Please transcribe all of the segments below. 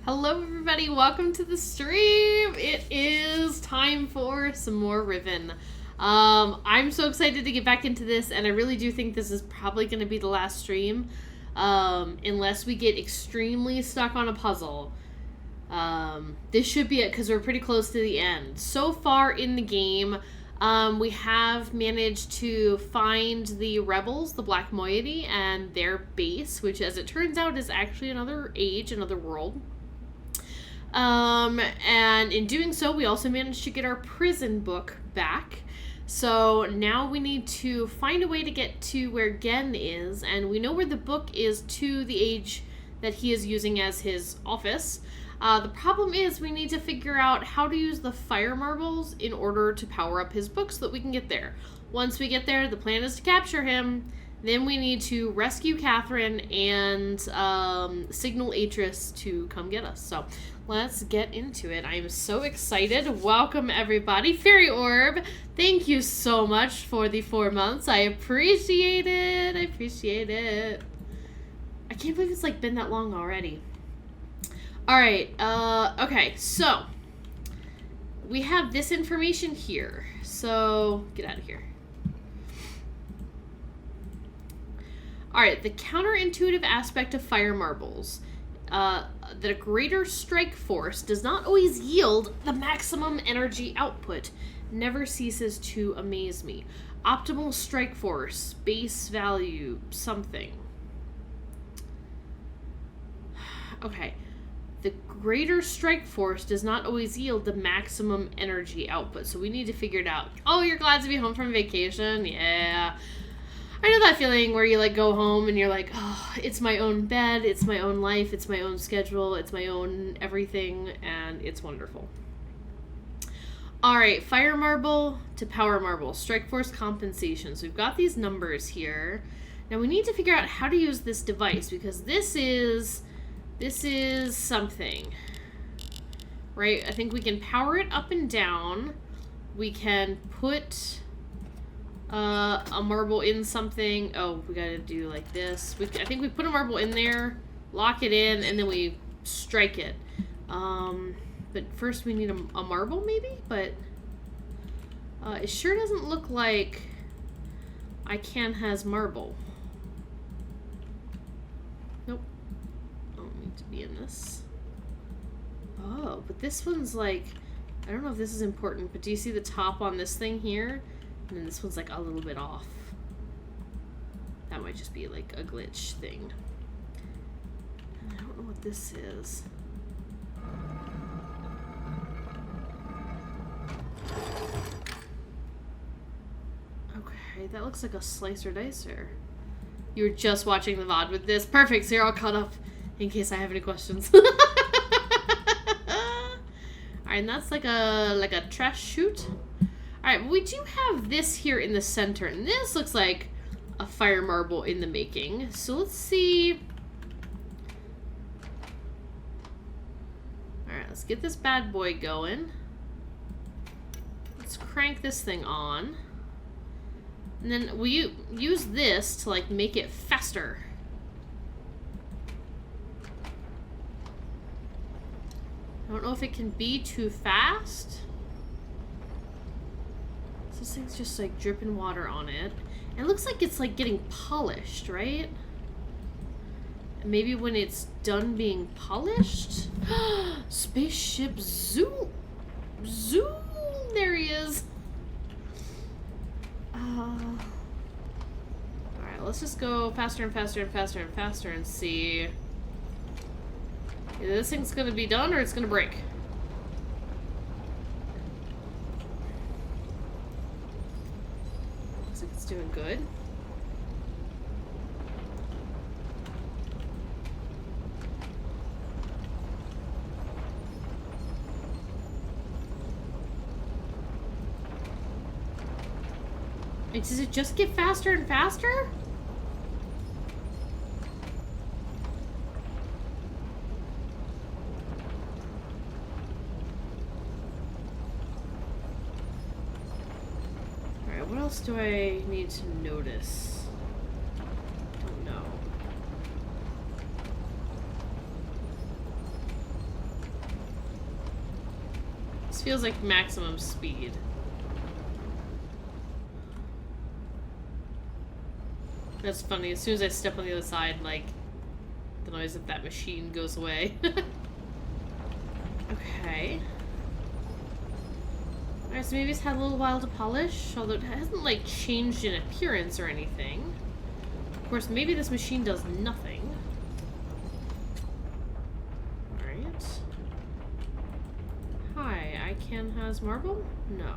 Hello everybody, welcome to the stream. It is time for some more Riven. I'm so excited to get back into this, and I really do think this is probably going to be the last stream, unless we get extremely stuck on a puzzle. This should be it, because we're pretty close to the end. So far in the game, we have managed to find the rebels, the Black Moiety, and their base, which as it turns out is actually another age, another world. And in doing so, we also managed to get our prison book back. So now we need to find a way to get to where Gehn is, and we know where the book is to the age that he is using as his office. The problem is we need to figure out how to use the fire marbles in order to power up his book so that we can get there. Once we get there, the plan is to capture him. Then we need to rescue Catherine and signal Atrus to come get us. So let's get into it. I am so excited. Welcome, everybody. Fairy Orb, thank you so much for the 4 months. I appreciate it. I appreciate it. I can't believe it's like been that long already. All right. Okay, so we have this information here. So get out of here. Alright, the counterintuitive aspect of fire marbles, that a greater strike force does not always yield the maximum energy output, never ceases to amaze me. Optimal strike force, base value, something. Okay. The greater strike force does not always yield the maximum energy output, so we need to figure it out. Oh, you're glad to be home from vacation? Yeah. I know that feeling where you like go home and you're like, oh, it's my own bed, it's my own life, it's my own schedule, it's my own everything, and it's wonderful. Alright, fire marble to power marble, strike force compensation. So we've got these numbers here. Now we need to figure out how to use this device, because this is something. Right? I think we can power it up and down. We can put a marble in something. Oh, we gotta do like this. I think we put a marble in there, lock it in, and then we strike it. But first we need a marble maybe? But it sure doesn't look like ICANN has marble. Nope. I don't need to be in this. Oh, but this one's like, I don't know if this is important, but do you see the top on this thing here? And then this one's like a little bit off. That might just be like a glitch thing. I don't know what this is. Okay, that looks like a slicer dicer. You were just watching the VOD with this. Perfect, so you're all caught up in case I have any questions. Alright, and that's like a trash chute. Alright, we do have this here in the center, and this looks like a fire marble in the making. So let's see. Alright, let's get this bad boy going. Let's crank this thing on. And then we use this to, like, make it faster. I don't know if it can be too fast. This thing's just like dripping water on it. It looks like it's like getting polished, right? And maybe when it's done being polished. Spaceship zoom. Zoom. There he is. Alright, let's just go faster and faster and faster and faster and see. Either this thing's gonna be done or it's gonna break. It's doing good. Wait, does it just get faster and faster? What else do I need to notice? Don't know. feels like maximum speed. That's funny. As soon as I step on the other side, like, the noise of that machine goes away. Okay. Alright, so maybe it's had a little while to polish, although it hasn't, like, changed in appearance or anything. Of course, maybe this machine does nothing. Alright. Hi, ICANN has marble? No.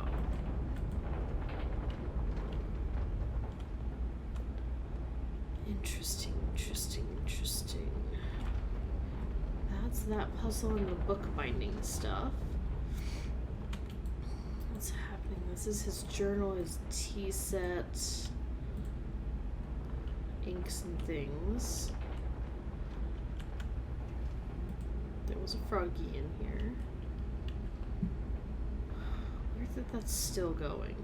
Interesting, interesting, interesting. That's that puzzle and the bookbinding stuff. What's happening? This is his journal, his tea set, inks and things. There was a froggy in here. Weird that that's still going.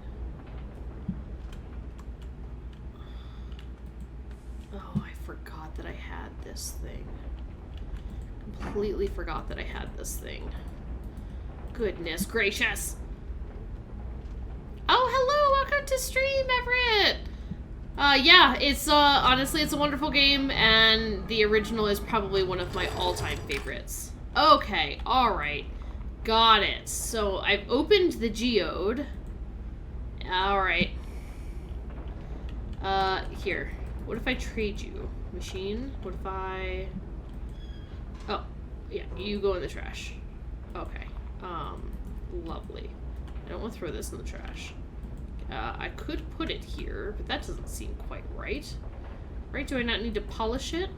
Oh, I forgot that I had this thing. Completely forgot that I had this thing. Goodness gracious. Oh, hello! Welcome to stream, Everett! Yeah, it's, honestly, it's a wonderful game, and the original is probably one of my all-time favorites. Okay, alright. Got it. So, I've opened the geode. Alright. Here. What if I trade you? Machine? What if I... Oh, yeah, you go in the trash. Okay. Lovely. I don't want to throw this in the trash. I could put it here, but that doesn't seem quite right. Right? Do I not need to polish it?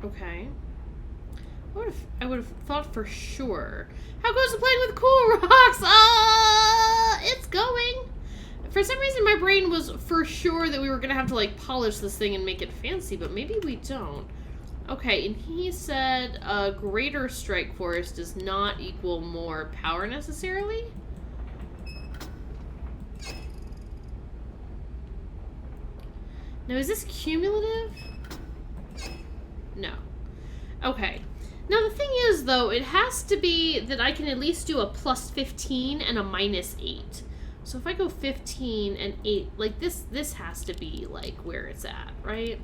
Okay. I would have thought for sure. How goes the playing with cool rocks? It's going. For some reason, my brain was for sure that we were gonna have to like polish this thing and make it fancy, but maybe we don't. Okay, and he said a greater strike force does not equal more power necessarily. Now, is this cumulative? No. Okay. Now, the thing is, though, it has to be that I can at least do a plus 15 and a minus 8. So if I go 15 and 8, like, this has to be, like, where it's at, right?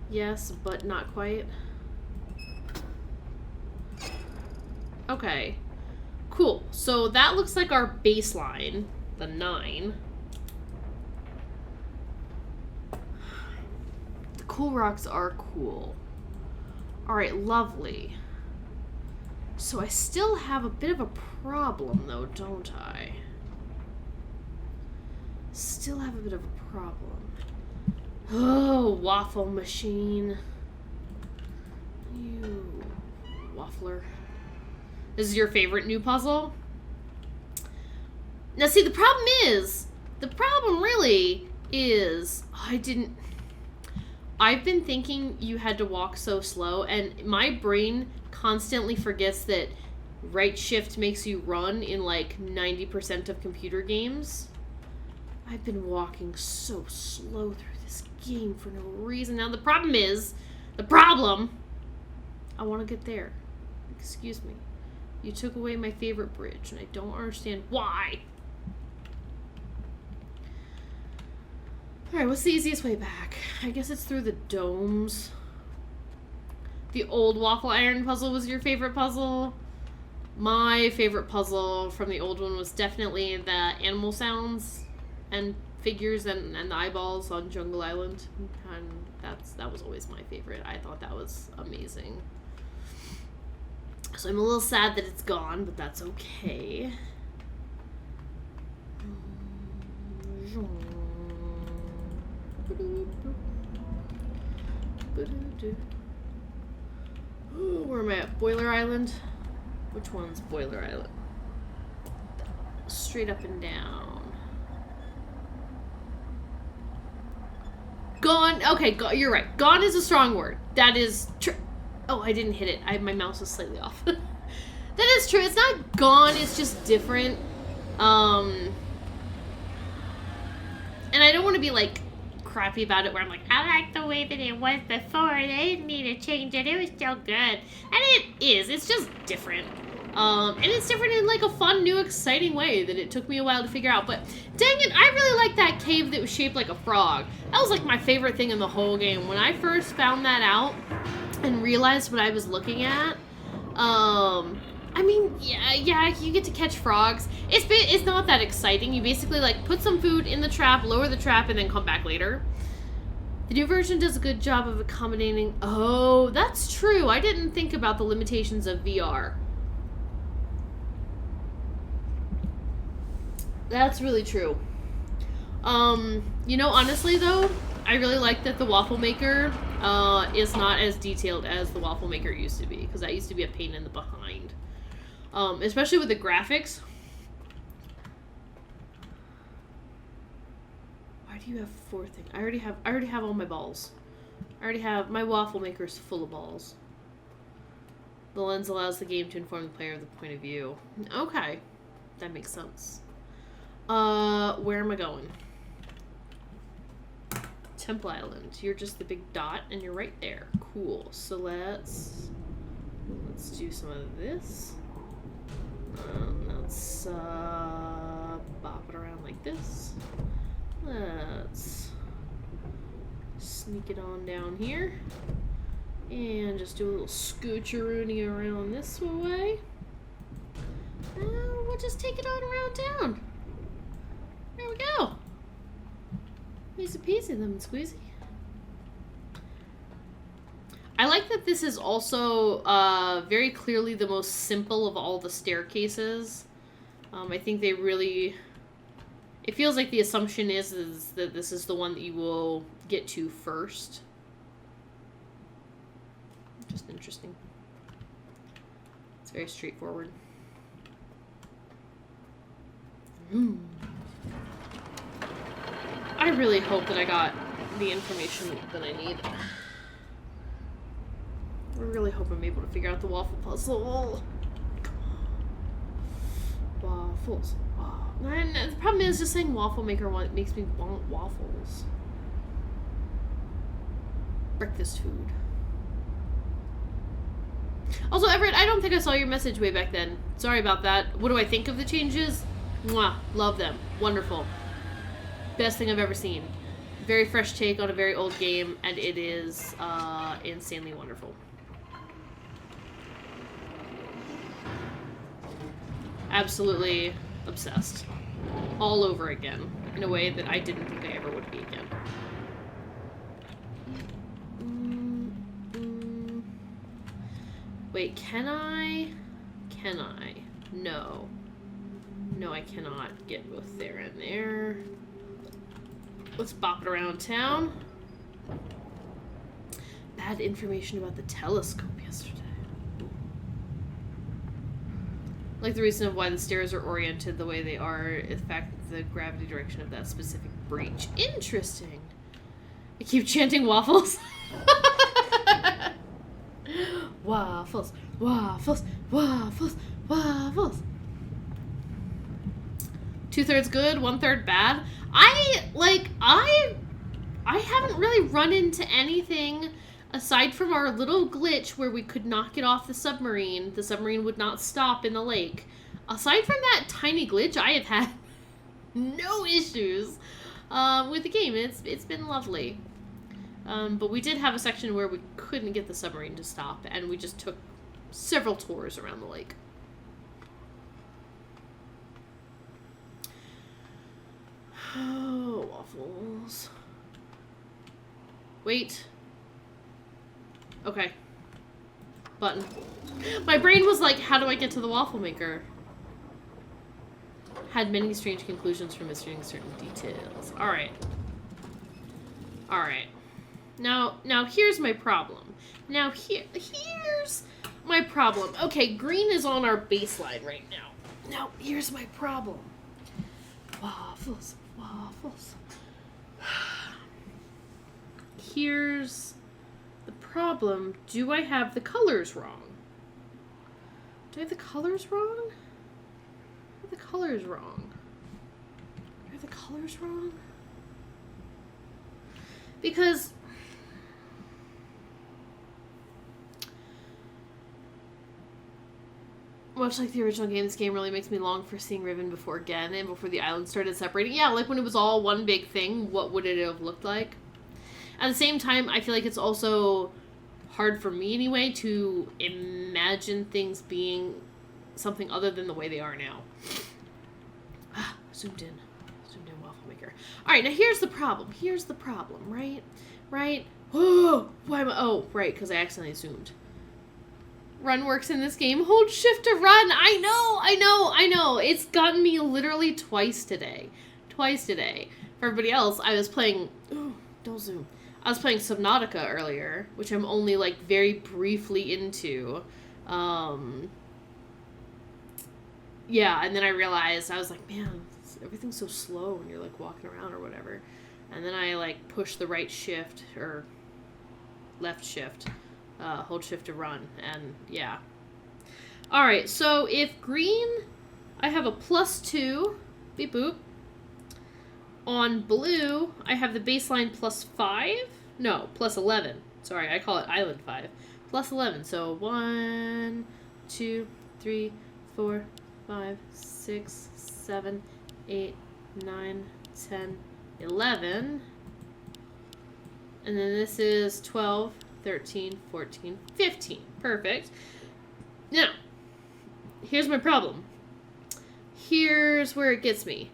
Yes, but not quite. Okay. Cool. So that looks like our baseline, the 9. Cool rocks are cool. Alright, lovely. So I still have a bit of a problem, though, don't I? Still have a bit of a problem. Oh, waffle machine. You waffler. This is your favorite new puzzle? Now, see, the problem really is, I've been thinking you had to walk so slow, and my brain constantly forgets that right shift makes you run in like 90% of computer games. I've been walking so slow through this game for no reason. Now, the problem, I want to get there. Excuse me. You took away my favorite bridge, and I don't understand why. Alright, what's the easiest way back? I guess it's through the domes. The old waffle iron puzzle was your favorite puzzle? My favorite puzzle from the old one was definitely the animal sounds and figures and the eyeballs on Jungle Island. And that was always my favorite. I thought that was amazing. So I'm a little sad that it's gone, but that's okay. Where am I at? Boiler Island? Which one's Boiler Island? Straight up and down. Gone. Okay, you're right. Gone is a strong word. That is true. Oh, I didn't hit it. My mouse was slightly off. That is true. It's not gone. It's just different. And I don't want to be, like, crappy about it where I'm like, I like the way that it was before. They didn't need to change it. It was still good. And it is. It's just different. And it's different in, like, a fun, new, exciting way that it took me a while to figure out. But, dang it, I really like that cave that was shaped like a frog. That was, like, my favorite thing in the whole game. When I first found that out and realized what I was looking at, I mean, yeah, you get to catch frogs. It's not that exciting. You basically, like, put some food in the trap, lower the trap, and then come back later. The new version does a good job of accommodating... Oh, that's true. I didn't think about the limitations of VR. That's really true. You know, honestly, though, I really like that the waffle maker is not as detailed as the waffle maker used to be, because that used to be a pain in the behind. Especially with the graphics. Why do you have 4 things? I already have all my balls. My waffle maker is full of balls. The lens allows the game to inform the player of the point of view. Okay. That makes sense. Where am I going? Temple Island. You're just the big dot and you're right there. Cool. So let's do some of this. Let's bop it around like this. Let's sneak it on down here. And just do a little scoocheroonie around this way. We'll just take it on around town. There we go. Easy peasy, lemon squeezy. I like that this is also very clearly the most simple of all the staircases. I think they really... It feels like the assumption is that this is the one that you will get to first. Just interesting. It's very straightforward. I really hope that I got the information that I need. I really hope I'm able to figure out the waffle puzzle. Waffles. Wow. The problem is just saying waffle maker makes me want waffles. Breakfast food. Also, Everett, I don't think I saw your message way back then. Sorry about that. What do I think of the changes? Mwah. Love them. Wonderful. Best thing I've ever seen. Very fresh take on a very old game, and it is insanely wonderful. Absolutely obsessed. All over again. In a way that I didn't think I ever would be again. Wait, can I? Can I? No. No, I cannot get both there and there. Let's bop it around town. Bad information about the telescope yesterday. Like the reason of why the stairs are oriented the way they are, in fact, the gravity direction of that specific breach. Interesting. I keep chanting waffles. Waffles, waffles, waffles, waffles. 2/3 good, 1/3 bad. I haven't really run into anything aside from our little glitch where we could not get off the submarine. The submarine would not stop in the lake. Aside from that tiny glitch, I have had no issues with the game. It's been lovely. But we did have a section where we couldn't get the submarine to stop, and we just took several tours around the lake. Oh, waffles. Wait. Okay. Button. My brain was like, how do I get to the waffle maker? Had many strange conclusions from missing certain details. Alright. Alright. Now here's my problem. Here's my problem. Okay, green is on our baseline right now. Now, here's my problem. Waffles. Waffles. Here's the problem. Do I have the colors wrong? Do I have the colors wrong? I have the colors wrong. Do I have the colors wrong? Because much like the original game, this game really makes me long for seeing Riven before Gehn and before the island started separating. Yeah, like when it was all one big thing, what would it have looked like? At the same time, I feel like it's also hard for me anyway to imagine things being something other than the way they are now. Zoomed in waffle maker. Alright, now here's the problem. Here's the problem, right? Right? Oh, why am I... Oh, right, because I accidentally zoomed. Run works in this game. Hold shift to run. I know. It's gotten me literally twice today. Twice today. For everybody else, I was playing... Oh, don't zoom. I was playing Subnautica earlier, which I'm only, like, very briefly into. Yeah, and then I realized, I was like, man, everything's so slow when you're, like, walking around or whatever. And then I, like, push the right shift, or left shift. Hold shift to run, and yeah. Alright, so if green, I have a +2, beep boop. On blue, I have the baseline +5. No, +11. Sorry, I call it Island 5. +11, so 1, 2, 3, 4, 5, 6, 7, 8, 9, 10, 11. And then this is 12, 13, 14, 15. Perfect. Now, here's my problem. Here's where it gets me.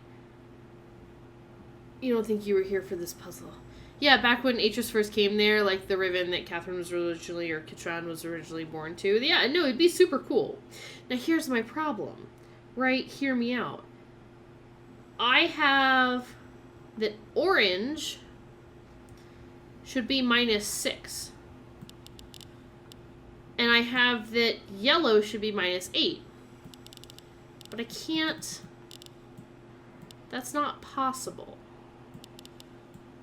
You don't think you were here for this puzzle. Yeah, back when Atrus first came there, like the Riven that Catherine was originally, or Kitran was originally born to. Yeah, no, it'd be super cool. Now, here's my problem. Right? Hear me out. I have that orange should be -6. And I have that yellow should be -8. But I can't... That's not possible.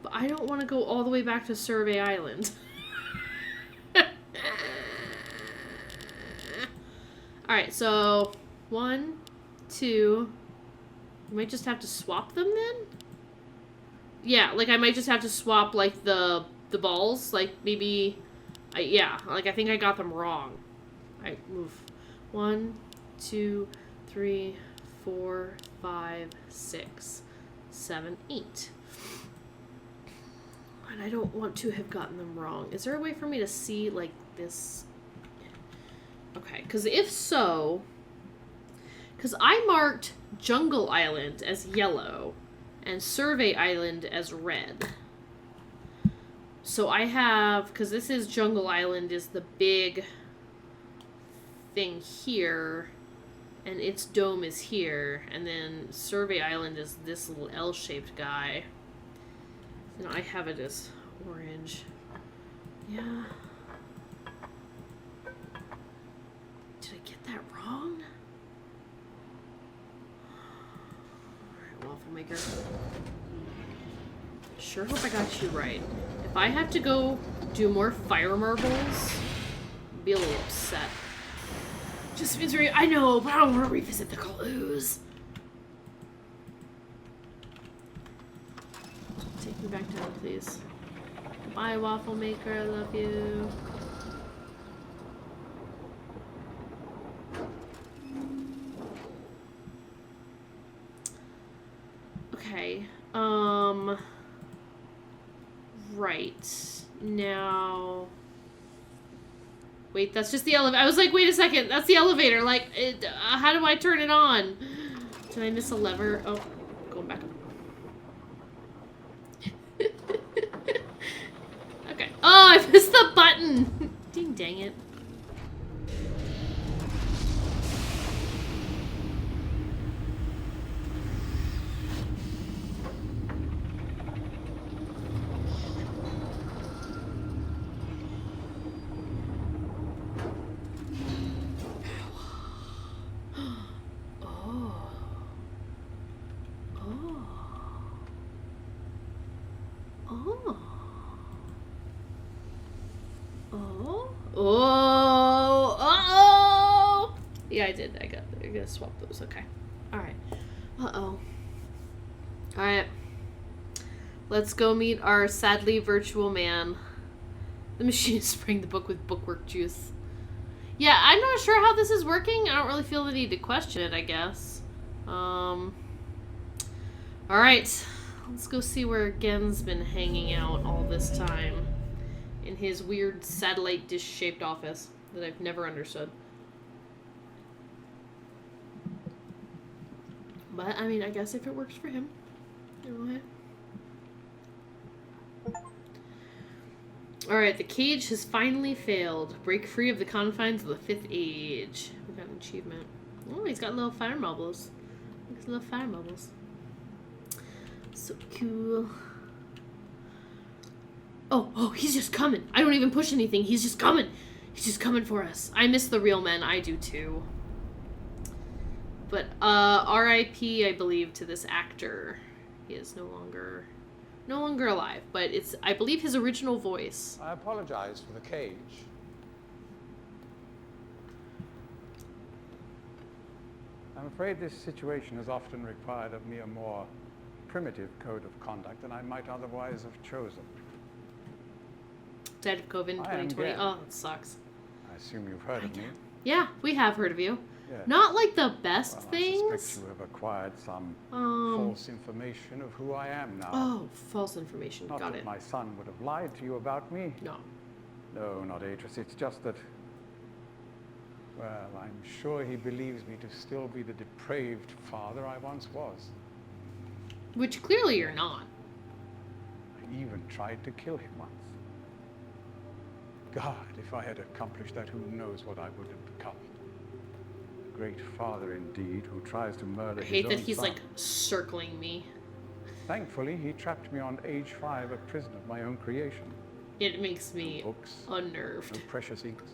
But I don't want to go all the way back to Survey Island. Alright, so 1, 2... I might just have to swap them then? Yeah, like I might just have to swap like the balls. Like maybe... yeah, like I think I got them wrong. I move 1, 2, 3, 4, 5, 6, 7, 8. And I don't want to have gotten them wrong. Is there a way for me to see like this? Okay, because if so... Because I marked Jungle Island as yellow and Survey Island as red. So I have, because this is Jungle Island is the big thing here, and its dome is here, and then Survey Island is this little L-shaped guy. And I have it as orange. Yeah. Did I get that wrong? Alright, waffle maker. Sure hope I got you right. If I have to go do more fire marbles, I'll be a little upset. Just means I know, but I don't want to revisit the clues. Take me back down, please. Bye, waffle maker. I love you. Okay. Right. Now... Wait, that's just the elevator. I was like, wait a second. That's the elevator. Like, how do I turn it on? Did I miss a lever? Oh, going back up. Okay. Oh, I missed the button. Ding dang it. Oh, oh! Yeah, I did. I gotta swap those. Okay. All right. Uh-oh. All right. Let's go meet our sadly virtual man. The machine is spraying the book with bookwork juice. Yeah, I'm not sure how this is working. I don't really feel the need to question it, I guess. All right. Let's go see where Gehn's been hanging out all this time. In his weird satellite dish-shaped office that I've never understood. But, I mean, I guess if it works for him. Okay. Alright, the cage has finally failed. Break free of the confines of the 5th age. We got an achievement. Oh, he's got little fire marbles. He's little fire marbles. So cool. Oh, he's just coming. I don't even push anything. He's just coming. He's just coming for us. I miss the real men. I do too. But, R.I.P., I believe, to this actor. He is no longer alive, but it's, I believe, his original voice. I apologize for the cage. I'm afraid this situation has often required of me a more primitive code of conduct than I might otherwise have chosen. Died of COVID in 2020. Oh, that sucks. I assume you've heard of me. Yeah, we have heard of you. Yes. Not like the best Well, things. I suspect you have acquired some false information of who I am now. Oh, false information. Not Got that it. my son would have lied to you about me. No. No, not Atrus. It's just that, well, I'm sure he believes me to still be the depraved father I once was. Which clearly you're not. I even tried to kill him once. God, if I had accomplished that, who knows what I would have become. A great father indeed, who tries to murder his own son. I hate that he's like circling me. Thankfully, he trapped me on age 5, a prison of my own creation. It makes me No books, unnerved no precious inks,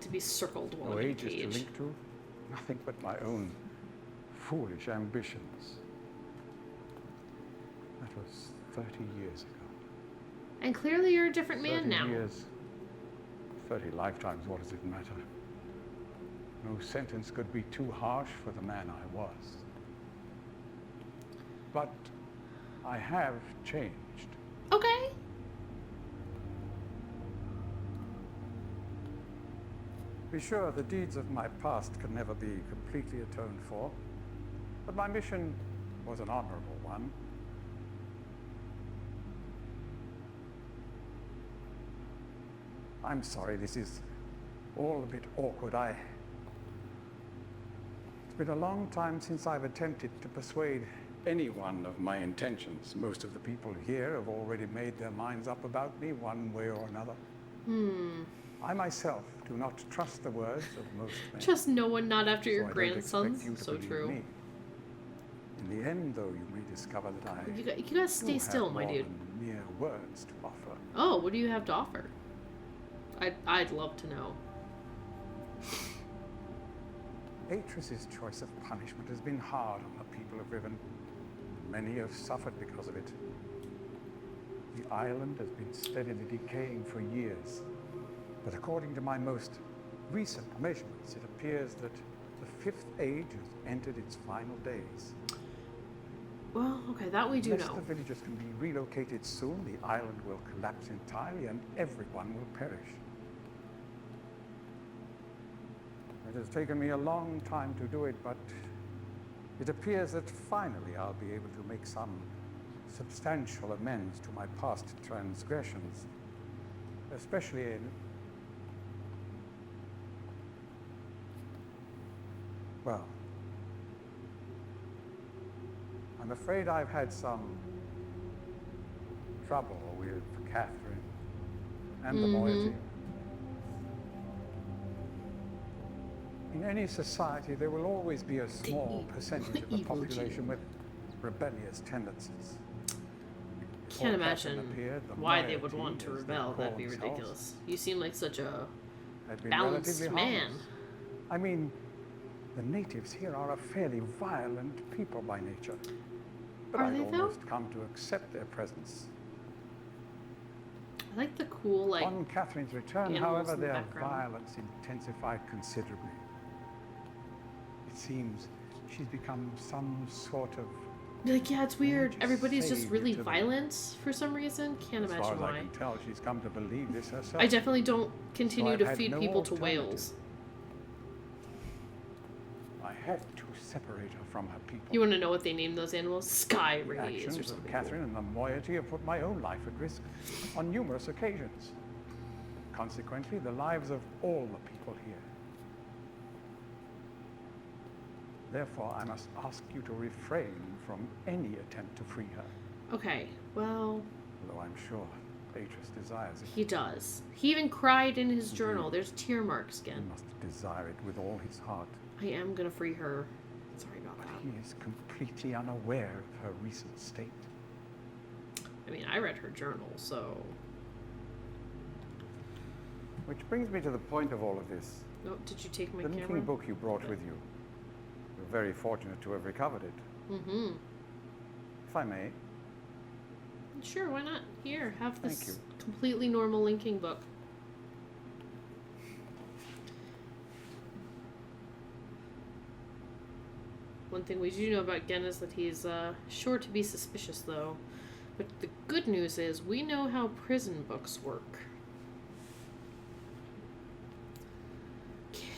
to be circled while no I'm in a ages to cage. link to, nothing but my own foolish ambitions. That was 30 years ago. And clearly you're a different man 30 now. years, 30 lifetimes, what does it matter? No sentence could be too harsh for the man I was. But I have changed. Okay. Be sure the deeds of my past can never be completely atoned for, but my mission was an honorable one. I'm sorry, this is all a bit awkward. It's been a long time since I've attempted to persuade anyone of my intentions. Most of the people here have already made their minds up about me one way or another. I myself do not trust the words of most men. Trust no one, not after your So I don't grandsons. expect you to So believe true. me. In the end, though, you may discover that I You gotta stay do still, have my more dude. than mere words to offer. Oh, what do you have to offer? I'd love to know. Atrus's choice of punishment has been hard on the people of Riven. Many have suffered because of it. The island has been steadily decaying for years, but according to my most recent measurements, it appears that the 5th age has entered its final days. Well, okay, that we do Unless know. the villagers can be relocated soon, the island will collapse entirely and everyone will perish. It has taken me a long time to do it, but it appears that finally I'll be able to make some substantial amends to my past transgressions, especially in... Well, I'm afraid I've had some trouble with Catherine and the moiety. In any society, there will always be a small percentage of the evil population gene. with rebellious tendencies. Can't Before Catherine imagine appeared, the why they would moiety, want to as they rebel. call That'd be themselves, ridiculous. You seem like such a had been balanced relatively man. harmless. I mean, the natives here are a fairly violent people by nature. But Are I'd they, though? almost come to accept their presence. I like the cool, like, On Catherine's return, animals however, in the their background. violence intensified considerably. It seems she's become some sort of... like, yeah, it's weird. religious Everybody's just savior really to them. violent for some reason. Can't As far imagine as why. I can tell, she's come to believe this herself. I definitely don't continue I've to had feed no people to alternative. whales. I had to separate her from her people. You want to know what they named those animals? Sky The rays or actions of something. Catherine and the moiety have put my own life at risk on numerous occasions. Consequently, the lives of all the people here. Therefore, I must ask you to refrain from any attempt to free her. Okay, well, Although I'm sure Atrus desires it. he does. He even cried in his journal. There's tear marks He again. must desire it with all his heart. I am gonna free her. Sorry about But that. he is completely unaware of her recent state. I mean, I read her journal, so... Which brings me to the point of all of this. Oh, did you take my The camera? linking book you brought with you. You're very fortunate to have recovered it. Mm-hmm. If I may. Sure, why not? Here, have this Thank you. completely normal linking book. One thing we do know about Gehn is that he's sure to be suspicious, though. But the good news is we know how prison books work.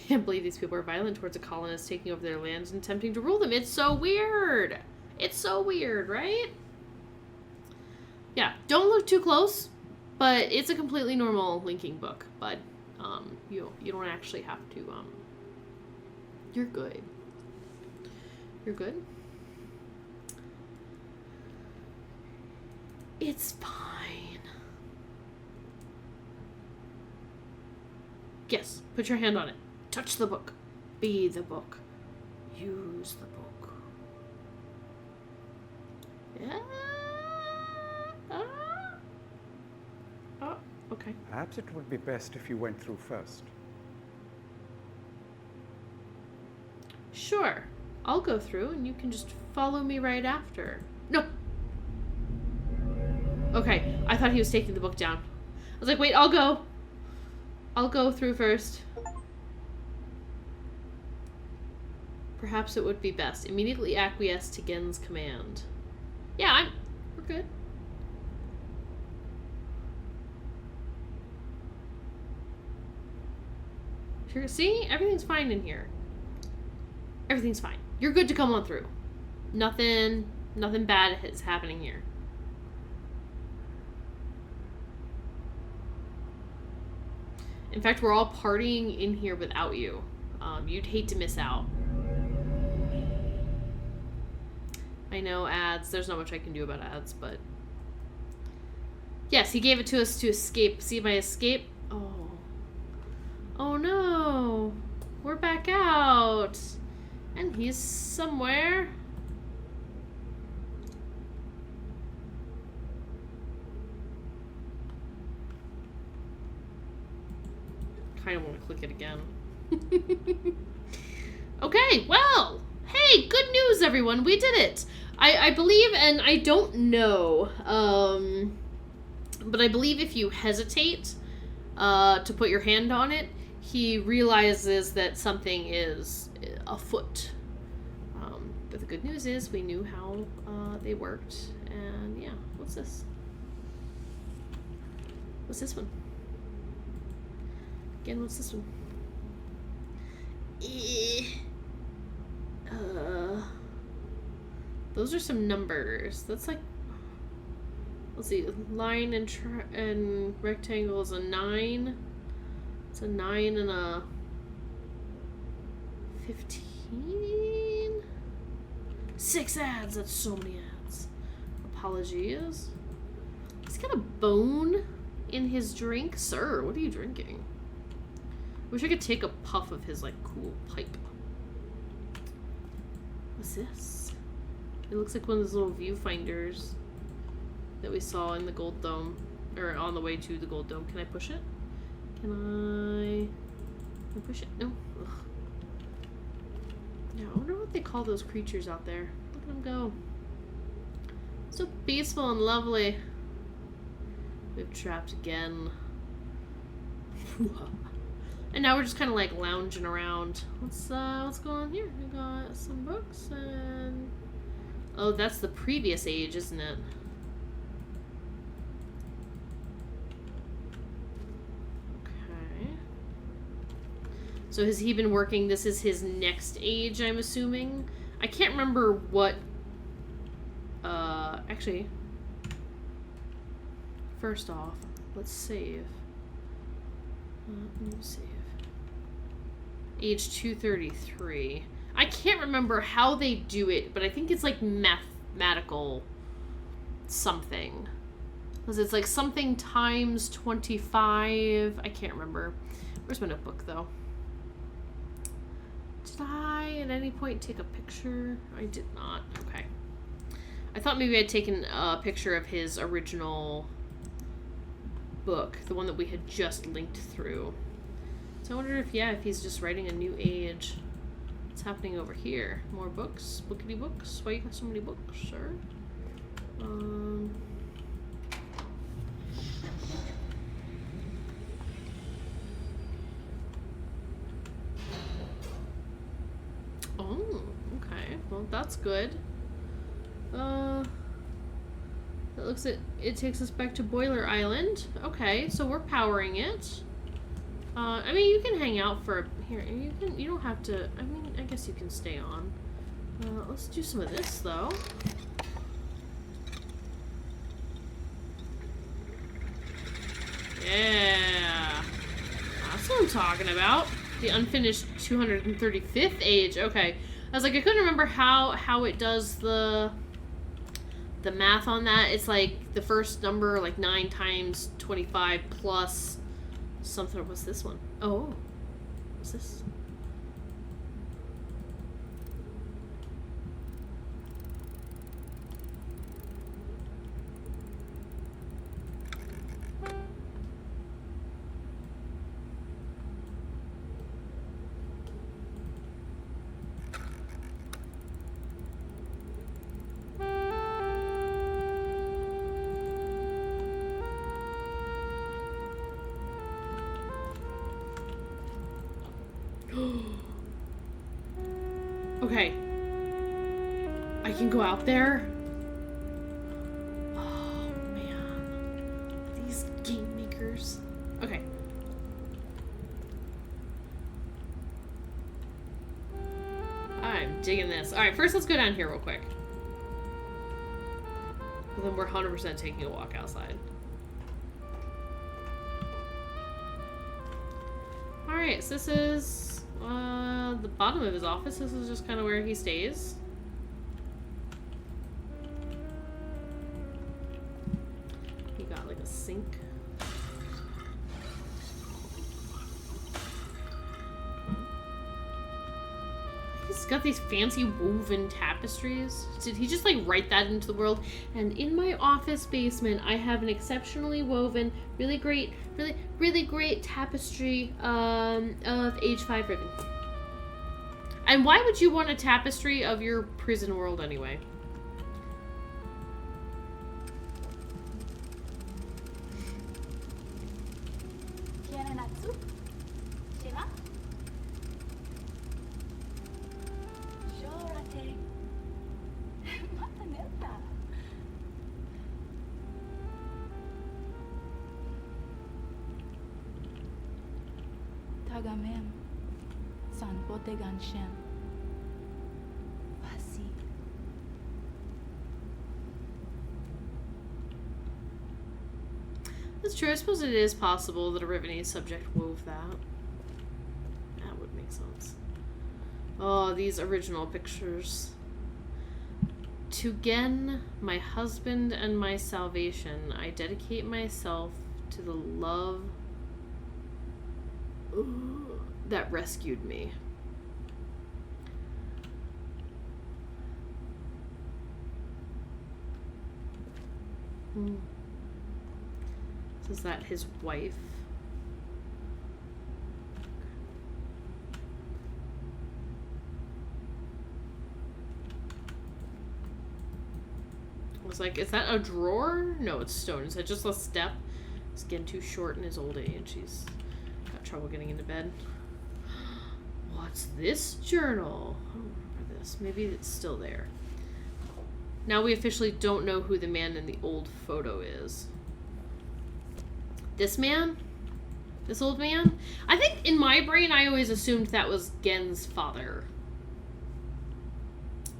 Can't believe these people are violent towards a colonist taking over their lands and attempting to rule them. It's so weird. It's so weird, right? Yeah, don't look too close, but it's a completely normal linking book. But you don't actually have to. You're good. You're good. It's fine. Yes, put your hand on it. Touch the book. Be the book. Use the book. Yeah. Oh, okay. Perhaps it would be best if you went through first. Sure. I'll go through and you can just follow me right after. No. Okay, I thought he was taking the book down. I was like, wait, I'll go. I'll go through first. Perhaps it would be best. Immediately acquiesce to Gehn's command. Yeah, we're good. Sure, see? Everything's fine in here. Everything's fine. You're good to come on through. Nothing bad is happening here. In fact, we're all partying in here without you. You'd hate to miss out. I know ads. There's not much I can do about ads, but... Yes, he gave it to us to escape. See my escape? Oh. Oh no. We're back out. And he's somewhere. Kind of want to click it again. Okay, well, hey, good news, everyone. We did it. I believe, and I don't know, but I believe if you hesitate to put your hand on it, he realizes that something is afoot. But the good news is we knew how they worked, and yeah, what's this? What's this one? Again, what's this one? Those are some numbers. That's like, let's see, line and rectangle is a 9. It's a 9 and a 15. 6 ads. That's so many ads. Apologies. He's got a bone in his drink. Sir, what are you drinking? Wish I could take a puff of his, like, cool pipe. What's this? It looks like one of those little viewfinders that we saw in the Gold Dome. Or on the way to the Gold Dome. Can I push it? Can I push it? No. Ugh. Yeah, I wonder what they call those creatures out there. Look at them go. So peaceful and lovely. We've trapped again. And now we're just kind of like lounging around. What's going on here? We got some books and... Oh, that's the previous age, isn't it? Okay. So has he been working? This is his next age, I'm assuming. I can't remember what... Actually... First off, let's save. New save. Age 233. I can't remember how they do it, but I think it's like mathematical something. Because it's like something times 25. I can't remember. Where's my notebook, though? Did I at any point take a picture? I did not. Okay. I thought maybe I'd taken a picture of his original book, the one that we had just linked through. So I wonder if, yeah, if he's just writing a new age. What's happening over here? More books? Bookity books? Why you got so many books, sir? Oh, okay. Well, that's good. It looks at it takes us back to Boiler Island. Okay, so we're powering it. I mean, you can hang out for here. You don't have to. I mean, I guess you can stay on. Let's do some of this though. Yeah, that's what I'm talking about. The unfinished 235th age. Okay, I was like, I couldn't remember how it does the math on that. It's like the first number, like 9 times 25 plus something. What's this one? Oh, what's this? Okay. I can go out there? Oh, man. These game makers. Okay. I'm digging this. Alright, first let's go down here real quick. And then we're 100% taking a walk outside. Alright, so this is... the bottom of his office. This is just kind of where he stays. He got like a sink. He's got these fancy woven tapestries. Did he just like write that into the world? And in my office basement, I have an exceptionally woven, really great tapestry of age 5 Riven. And why would you want a tapestry of your prison world anyway? That's true. I suppose it is possible that a Rivenese subject wove that. That would make sense. Oh, these original pictures. To Gehn, my husband and my salvation, I dedicate myself to the love that rescued me. Is that his wife? I was like, is that a drawer? No, it's stone. Is that just a step? He's getting too short in his old age. He's got trouble getting into bed. What's this journal? I don't remember this. Maybe it's still there. Now we officially don't know who the man in the old photo is. This man? This old man? I think in my brain I always assumed that was Gehn's father.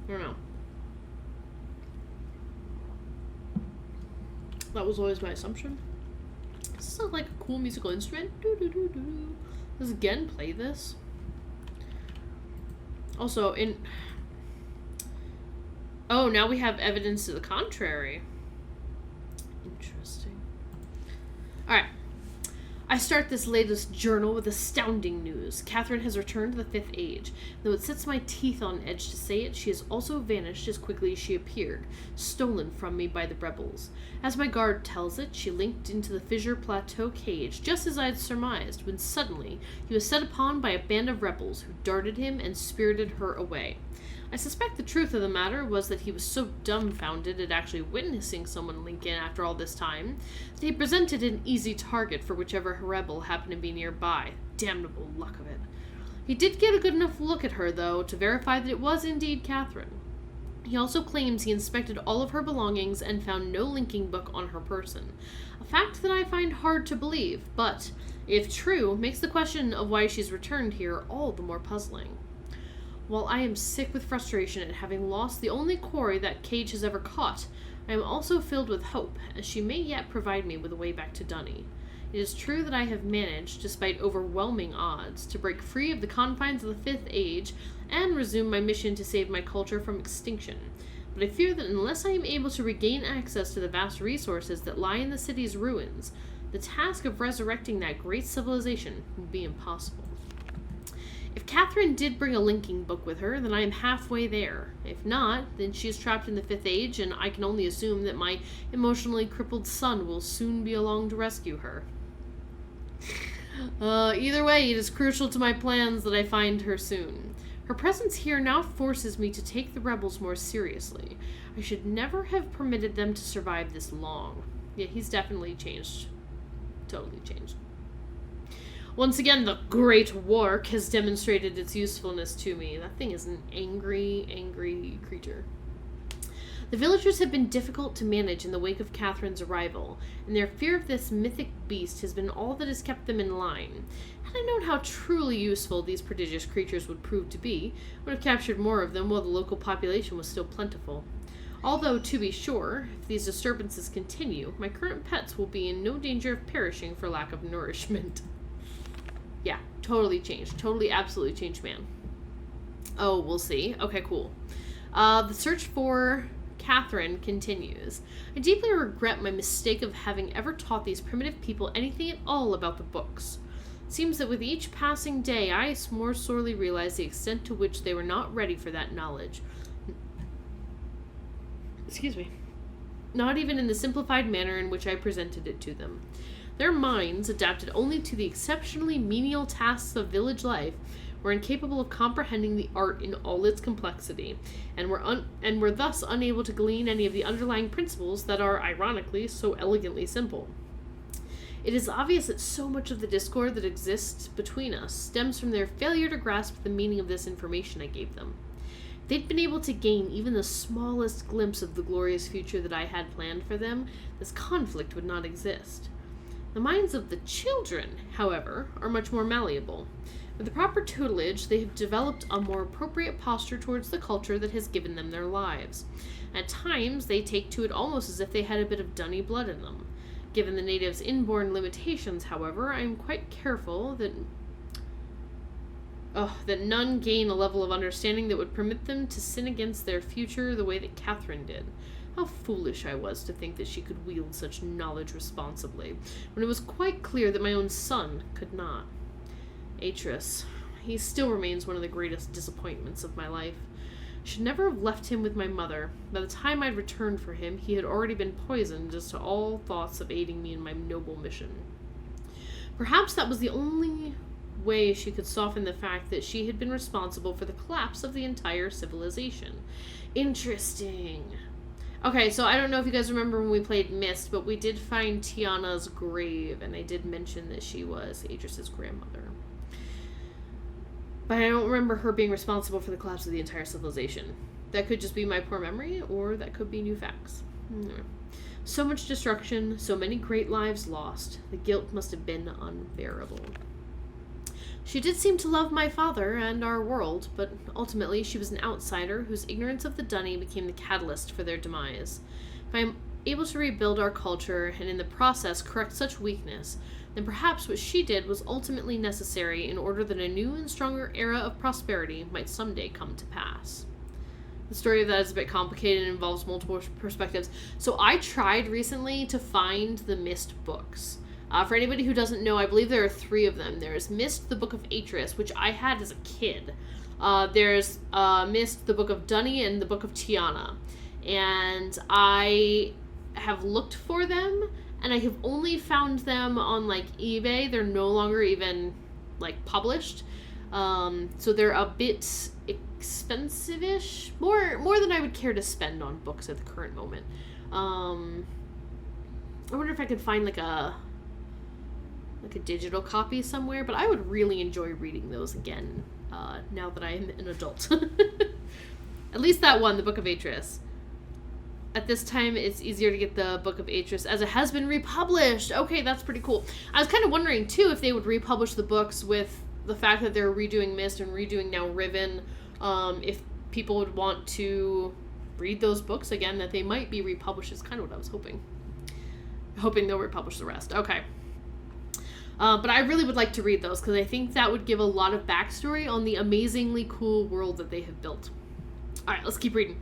I don't know. That was always my assumption. Does this sound like a cool musical instrument? Does Gehn play this? Also, oh, now we have evidence to the contrary. Interesting. Alright. I start this latest journal with astounding news. Catherine has returned to the Fifth Age. Though it sets my teeth on edge to say it, she has also vanished as quickly as she appeared, stolen from me by the rebels. As my guard tells it, she linked into the Fissure Plateau cage, just as I had surmised, when suddenly he was set upon by a band of rebels who darted him and spirited her away. I suspect the truth of the matter was that he was so dumbfounded at actually witnessing someone link in after all this time, that he presented an easy target for whichever rebel happened to be nearby. Damnable luck of it. He did get a good enough look at her, though, to verify that it was indeed Catherine. He also claims he inspected all of her belongings and found no linking book on her person. A fact that I find hard to believe, but, if true, makes the question of why she's returned here all the more puzzling. While I am sick with frustration at having lost the only quarry that cage has ever caught, I am also filled with hope, as she may yet provide me with a way back to Dunny. It is true that I have managed, despite overwhelming odds, to break free of the confines of the Fifth Age and resume my mission to save my culture from extinction. But I fear that unless I am able to regain access to the vast resources that lie in the city's ruins, the task of resurrecting that great civilization will be impossible. If Catherine did bring a linking book with her, then I am halfway there. If not, then she is trapped in the Fifth Age, and I can only assume that my emotionally crippled son will soon be along to rescue her. Either way, it is crucial to my plans that I find her soon. Her presence here now forces me to take the rebels more seriously. I should never have permitted them to survive this long. Yeah, he's definitely changed. Totally changed. Once again, the Great Wark has demonstrated its usefulness to me. That thing is an angry, angry creature. The villagers have been difficult to manage in the wake of Catherine's arrival, and their fear of this mythic beast has been all that has kept them in line. Had I known how truly useful these prodigious creatures would prove to be, I would have captured more of them while the local population was still plentiful. Although, to be sure, if these disturbances continue, my current pets will be in no danger of perishing for lack of nourishment. Yeah, totally changed. Totally, absolutely changed man. Oh, we'll see. Okay, cool. The search for Catherine continues. I deeply regret my mistake of having ever taught these primitive people anything at all about the books. It seems that with each passing day, I more sorely realize the extent to which they were not ready for that knowledge. Excuse me. Not even in the simplified manner in which I presented it to them. Their minds, adapted only to the exceptionally menial tasks of village life, were incapable of comprehending the art in all its complexity, and were thus unable to glean any of the underlying principles that are, ironically, so elegantly simple. It is obvious that so much of the discord that exists between us stems from their failure to grasp the meaning of this information I gave them. If they'd been able to gain even the smallest glimpse of the glorious future that I had planned for them, this conflict would not exist. The minds of the children, however, are much more malleable. With the proper tutelage, they have developed a more appropriate posture towards the culture that has given them their lives. At times, they take to it almost as if they had a bit of Dunny blood in them. Given the natives' inborn limitations, however, I am quite careful that none gain a level of understanding that would permit them to sin against their future the way that Catherine did. How foolish I was to think that she could wield such knowledge responsibly, when it was quite clear that my own son could not. Atrus, he still remains one of the greatest disappointments of my life. I should never have left him with my mother. By the time I'd returned for him, he had already been poisoned as to all thoughts of aiding me in my noble mission. Perhaps that was the only way she could soften the fact that she had been responsible for the collapse of the entire civilization. Interesting. Okay, so I don't know if you guys remember when we played Myst, but we did find Tiana's grave, and I did mention that she was Atrus's grandmother. But I don't remember her being responsible for the collapse of the entire civilization. That could just be my poor memory, or that could be new facts. So much destruction, so many great lives lost. The guilt must have been unbearable. She did seem to love my father and our world, but ultimately she was an outsider whose ignorance of the Dunny became the catalyst for their demise. If I am able to rebuild our culture and in the process correct such weakness, then perhaps what she did was ultimately necessary in order that a new and stronger era of prosperity might someday come to pass. The story of that is a bit complicated and involves multiple perspectives. So I tried recently to find the Myst books. For anybody who doesn't know, I believe there are 3 of them. There's Myst, the Book of Atrus, which I had as a kid. There's Myst, the Book of Dunny, and the Book of Tiana. And I have looked for them, and I have only found them on, like, eBay. They're no longer even, like, published. So they're a bit expensive-ish. More than I would care to spend on books at the current moment. I wonder if I could find, like a digital copy somewhere, but I would really enjoy reading those again, now that I am an adult. At least that one, the Book of Atrus. At this time, it's easier to get the Book of Atrus as it has been republished. Okay, that's pretty cool. I was kind of wondering, too, if they would republish the books with the fact that they're redoing Myst and redoing now Riven, if people would want to read those books again, that they might be republished is kind of what I was hoping. Hoping they'll republish the rest. Okay. But I really would like to read those because I think that would give a lot of backstory on the amazingly cool world that they have built. Alright, let's keep reading.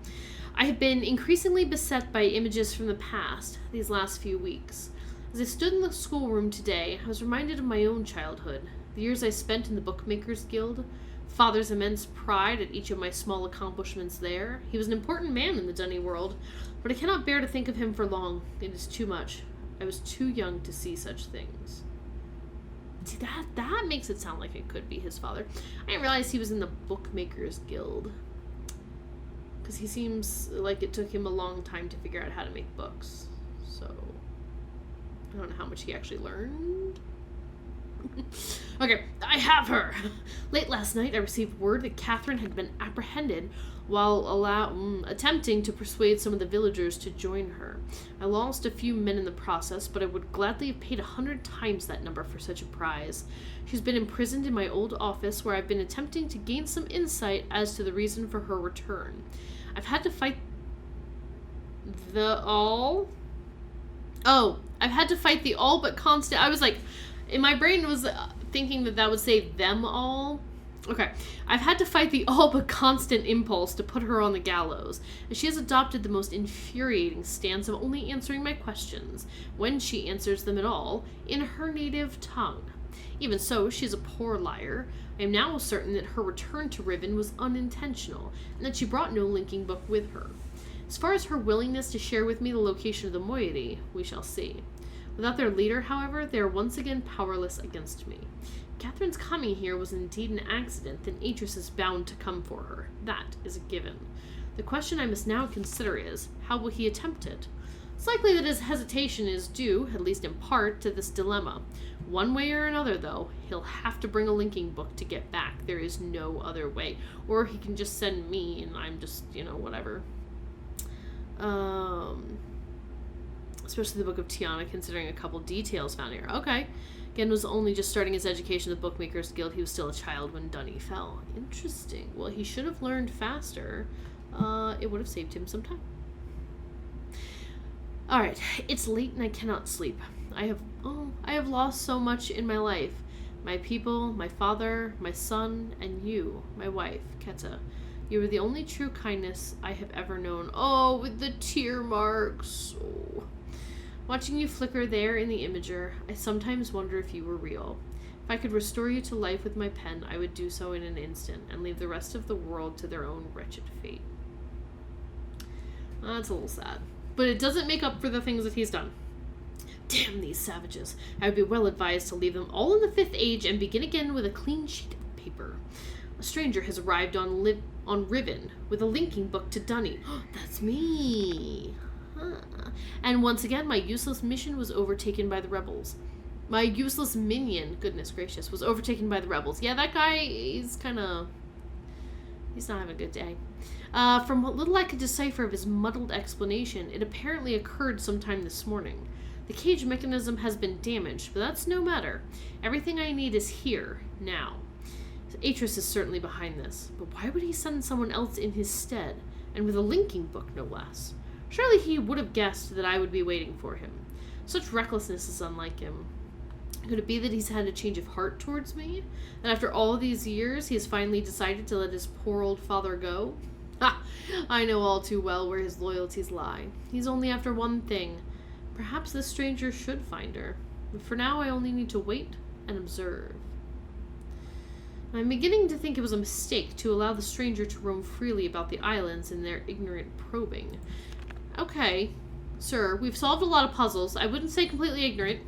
I have been increasingly beset by images from the past these last few weeks. As I stood in the schoolroom today, I was reminded of my own childhood, the years I spent in the Bookmakers Guild, Father's immense pride at each of my small accomplishments there. He was an important man in the Dunny world, but I cannot bear to think of him for long. It is too much. I was too young to see such things. See, that makes it sound like it could be his father. I didn't realize he was in the Bookmakers Guild. Because he seems like it took him a long time to figure out how to make books. So, I don't know how much he actually learned. Okay, I have her! Late last night, I received word that Catherine had been apprehended while attempting to persuade some of the villagers to join her. I lost a few men in the process, but I would gladly have paid 100 times that number for such a prize. She's been imprisoned in my old office, where I've been attempting to gain some insight as to the reason for her return. I've had to fight the all but constant. I was like, in my brain was thinking that would say them all. Okay. I've had to fight the all but constant impulse to put her on the gallows, and she has adopted the most infuriating stance of only answering my questions, when she answers them at all, in her native tongue. Even so, she is a poor liar. I am now certain that her return to Riven was unintentional, and that she brought no linking book with her. As far as her willingness to share with me the location of the moiety, we shall see. Without their leader, however, they are once again powerless against me. If Catherine's coming here was indeed an accident, then Atrus is bound to come for her. That is a given. The question I must now consider is, how will he attempt it? It's likely that his hesitation is due, at least in part, to this dilemma. One way or another, though, he'll have to bring a linking book to get back. There is no other way. Or he can just send me, and I'm just, whatever. Especially the Book of Tiana, considering a couple details found here. Okay. Gehn was only just starting his education at the Bookmakers Guild. He was still a child when Dunny fell. Interesting. Well, he should have learned faster. It would have saved him some time. Alright, it's late and I cannot sleep. I have lost so much in my life. My people, my father, my son, and you, my wife, Keta. You were the only true kindness I have ever known. Oh, with the tear marks. Oh. Watching you flicker there in the imager, I sometimes wonder if you were real. If I could restore you to life with my pen, I would do so in an instant, and leave the rest of the world to their own wretched fate. That's a little sad. But it doesn't make up for the things that he's done. Damn these savages. I would be well advised to leave them all in the 5th age and begin again with a clean sheet of paper. A stranger has arrived on Riven with a linking book to Dunny. That's me. And once again, my useless mission was overtaken by the rebels. My useless minion, goodness gracious, was overtaken by the rebels. Yeah, that guy, he's not having a good day. From what little I could decipher of his muddled explanation, it apparently occurred sometime this morning. The cage mechanism has been damaged, but that's no matter. Everything I need is here, now. Atrus is certainly behind this, but why would he send someone else in his stead, and with a linking book, no less? Surely he would have guessed that I would be waiting for him. Such recklessness is unlike him. Could it be that he's had a change of heart towards me? That after all these years, he has finally decided to let his poor old father go? Ha! I know all too well where his loyalties lie. He's only after one thing. Perhaps this stranger should find her. But for now, I only need to wait and observe. I'm beginning to think it was a mistake to allow the stranger to roam freely about the islands in their ignorant probing. Okay, sir, we've solved a lot of puzzles. I wouldn't say completely ignorant.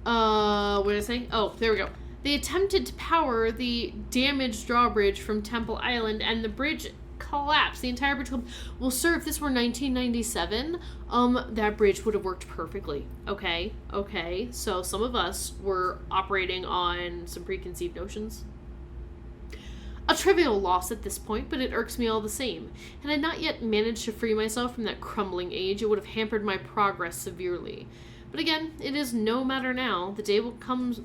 What did I say? Oh, there we go. They attempted to power the damaged drawbridge from Temple Island, and the bridge collapsed. The entire bridge collapsed. Well, sir, if this were 1997, that bridge would have worked perfectly. Okay. So some of us were operating on some preconceived notions. A trivial loss at this point, but it irks me all the same. Had I not yet managed to free myself from that crumbling age, it would have hampered my progress severely. But again, it is no matter now. The day will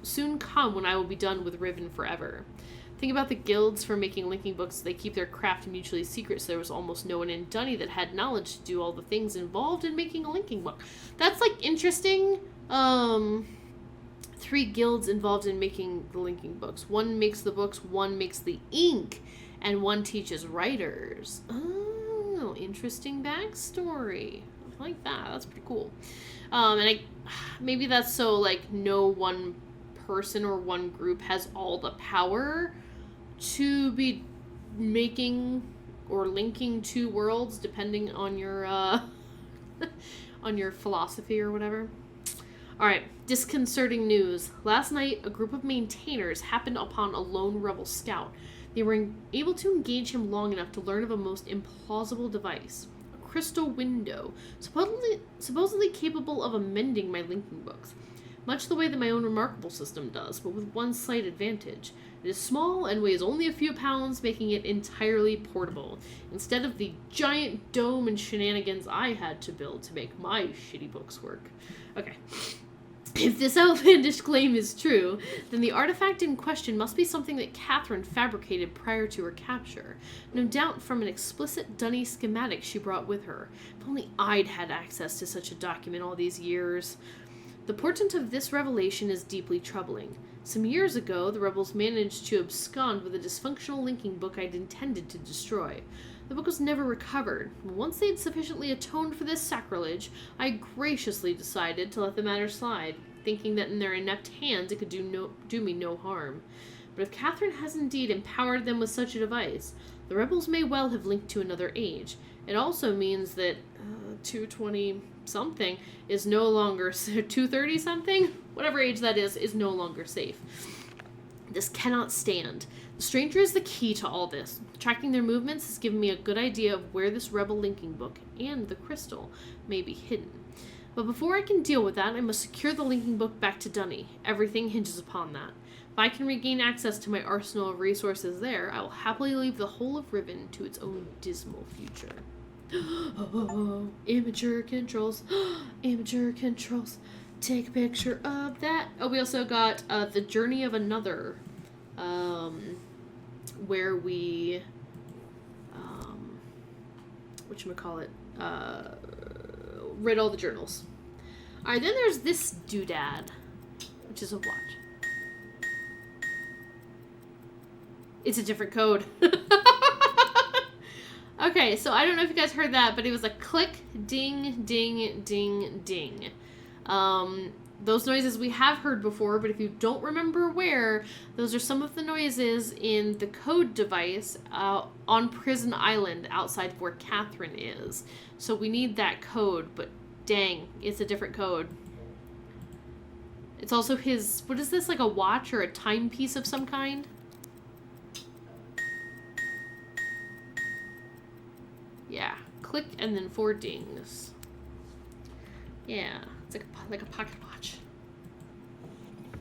soon come when I will be done with Riven forever. Think about the guilds for making linking books. They keep their craft mutually secret, so there was almost no one in Dunny that had knowledge to do all the things involved in making a linking book. That's, like, interesting. 3 guilds involved in making the linking books. One makes the books, one makes the ink, and one teaches writers. Oh, interesting backstory. I like that. That's pretty cool. Maybe that's so, like, no one person or one group has all the power to be making or linking 2 worlds, depending on your, on your philosophy or whatever. Alright, disconcerting news. Last night, a group of maintainers happened upon a lone rebel scout. They were able to engage him long enough to learn of a most implausible device. Crystal window, supposedly capable of amending my linking books, much the way that my own remarkable system does, but with one slight advantage. It is small and weighs only a few pounds, making it entirely portable, instead of the giant dome and shenanigans I had to build to make my shitty books work. Okay. If this outlandish claim is true, then the artifact in question must be something that Catherine fabricated prior to her capture, no doubt from an explicit Dunny schematic she brought with her. If only I'd had access to such a document all these years. The portent of this revelation is deeply troubling. Some years ago, the rebels managed to abscond with a dysfunctional linking book I'd intended to destroy. The book was never recovered. Once they had sufficiently atoned for this sacrilege, I graciously decided to let the matter slide, thinking that in their inept hands it could do me no harm. But if Catherine has indeed empowered them with such a device, the rebels may well have linked to another age. It also means that 220-something is no longer... 230-something? Whatever age that is no longer safe. This cannot stand. The stranger is the key to all this. Tracking their movements has given me a good idea of where this rebel linking book and the crystal may be hidden. But before I can deal with that, I must secure the linking book back to Dunny. Everything hinges upon that. If I can regain access to my arsenal of resources there, I will happily leave the whole of Riven to its own dismal future. Oh, immature controls. Immature controls. Take a picture of that. Oh, we also got The Journey of Another, where we, whatchamacallit, read all the journals. Alright, then there's this doodad, which is a watch. It's a different code. Okay, so I don't know if you guys heard that, but it was a click, ding, ding, ding, ding. Those noises we have heard before, but if you don't remember where, those are some of the noises in the code device on Prison Island outside of where Catherine is. So we need that code, but dang, it's a different code. It's also his, what is this, like a watch or a timepiece of some kind? Yeah, click and then 4 dings. Yeah, it's like a pocket watch.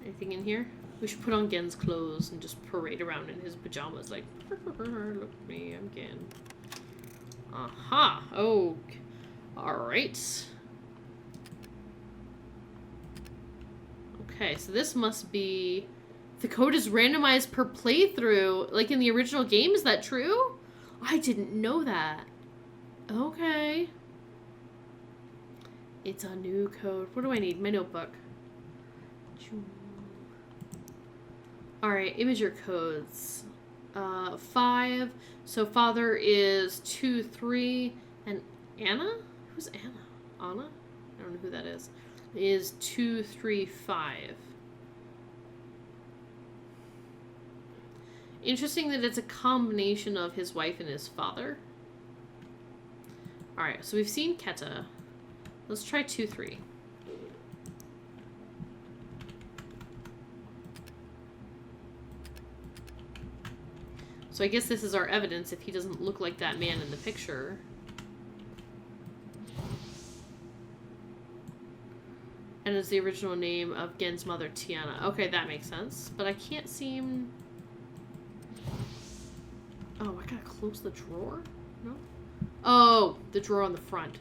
Anything in here? We should put on Gen's clothes and just parade around in his pajamas like, look at me, I'm Gehn. Aha! Oh, alright. Okay, so this must be... The code is randomized per playthrough, like in the original game. Is that true? I didn't know that. Okay. It's a new code. What do I need? My notebook. Alright, imager codes. 5. So father is 2, 3. And Anna? Who's Anna? Anna? I don't know who that is. Is 2, 3, 5. Interesting that it's a combination of his wife and his father. Alright, so we've seen Keta. Let's try 2, 3. So I guess this is our evidence if he doesn't look like that man in the picture. And it's the original name of Gen's mother, Tiana. Okay, that makes sense. But I can't seem... Oh, I gotta close the drawer? No? Oh, the drawer on the front.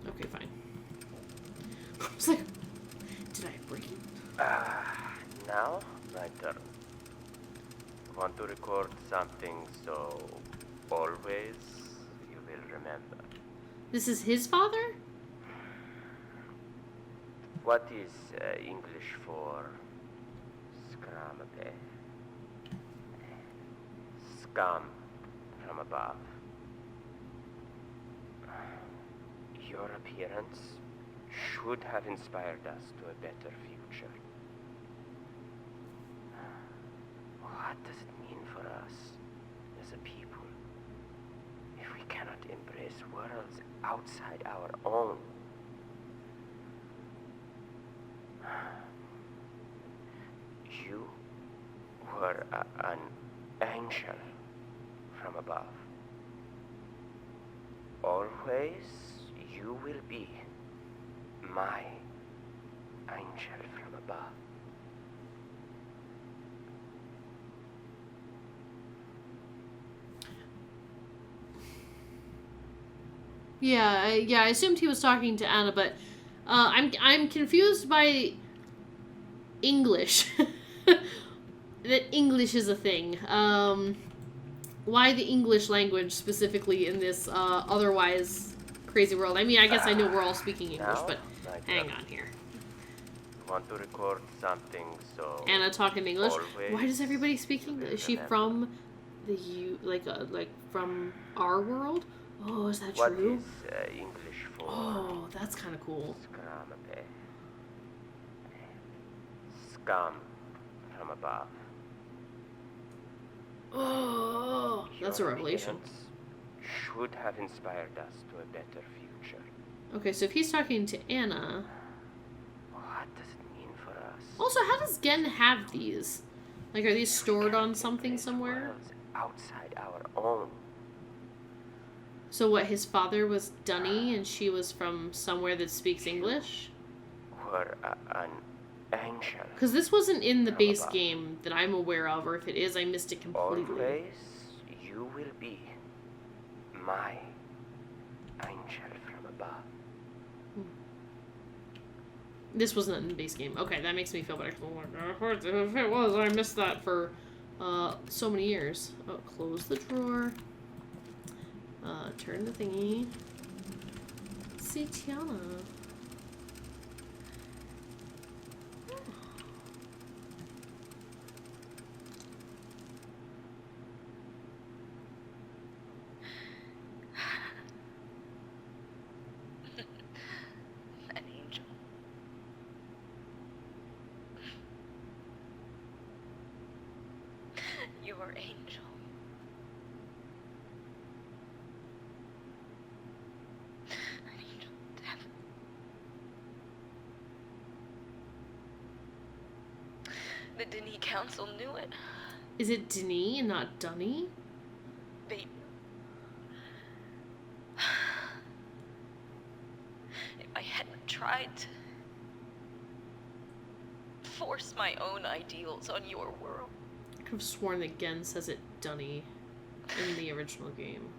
Okay, fine. I was like, did I break it? Now, my turn. Want to record something so always you will remember. This is his father? What is English for scramape? Scum from above. Your appearance should have inspired us to a better future. What does it mean for us as a people if we cannot embrace worlds outside our own? You were an angel from above. Always you will be my angel from above. Yeah, I assumed he was talking to Anna, but I'm confused by English. That English is a thing. Why the English language specifically in this otherwise crazy world? I mean, I guess I know we're all speaking English, but hang on here. Want to record something so Anna talking English. always Why does everybody speak English? Is she from the like from our world? Oh, is that What true? is English for Oh, that's kind of cool. scramape? Scum from above. Oh, that's a Your revelation. appearance should have inspired us to a better future. Okay, so if he's talking to Anna. What does it mean for us? Also, how does Gehn have these? Like, are these stored on something Embrace somewhere? worlds outside our own. So what, his father was Dunny and she was from somewhere that speaks English? Were an angel. Because this wasn't in the base game that I'm aware of, or if it is, I missed it completely. Always you will be my angel from above. This wasn't in the base game. Okay, that makes me feel better. If it was, I missed that for so many years. Oh, close the drawer. Turn the thingy. See Tiana. An angel. Your angel. An angel of death. The Denis Council knew it. Is it Denis and not Dunny? They tried to force my own ideals on your world. I could have sworn that Gehn says it Dunny in the original game.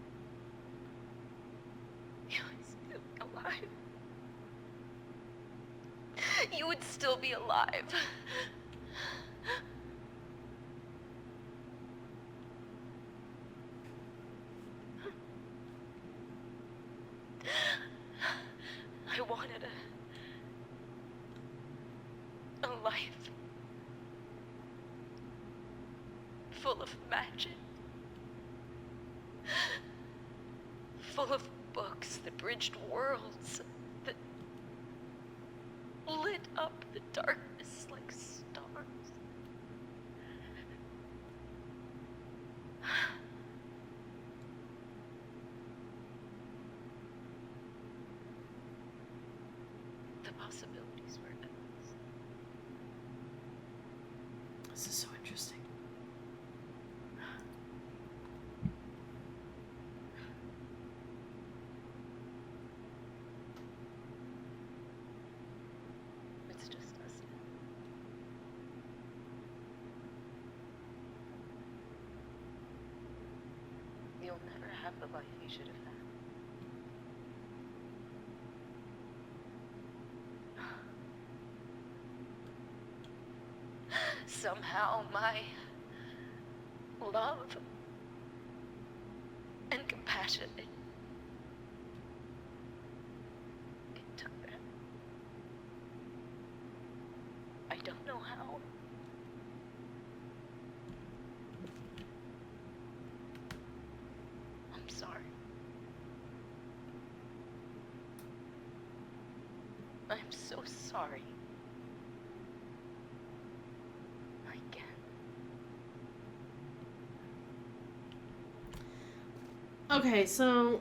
You would still be alive. You would still be alive. I wanted a life full of magic, full of books that bridged worlds, that lit up the darkness like stars. The possibilities were endless. This is so interesting. It's just us now. You'll never have the life you should have had. Somehow my love and compassion, it took that. I don't know how. I'm sorry. I'm so sorry. Again. Okay, so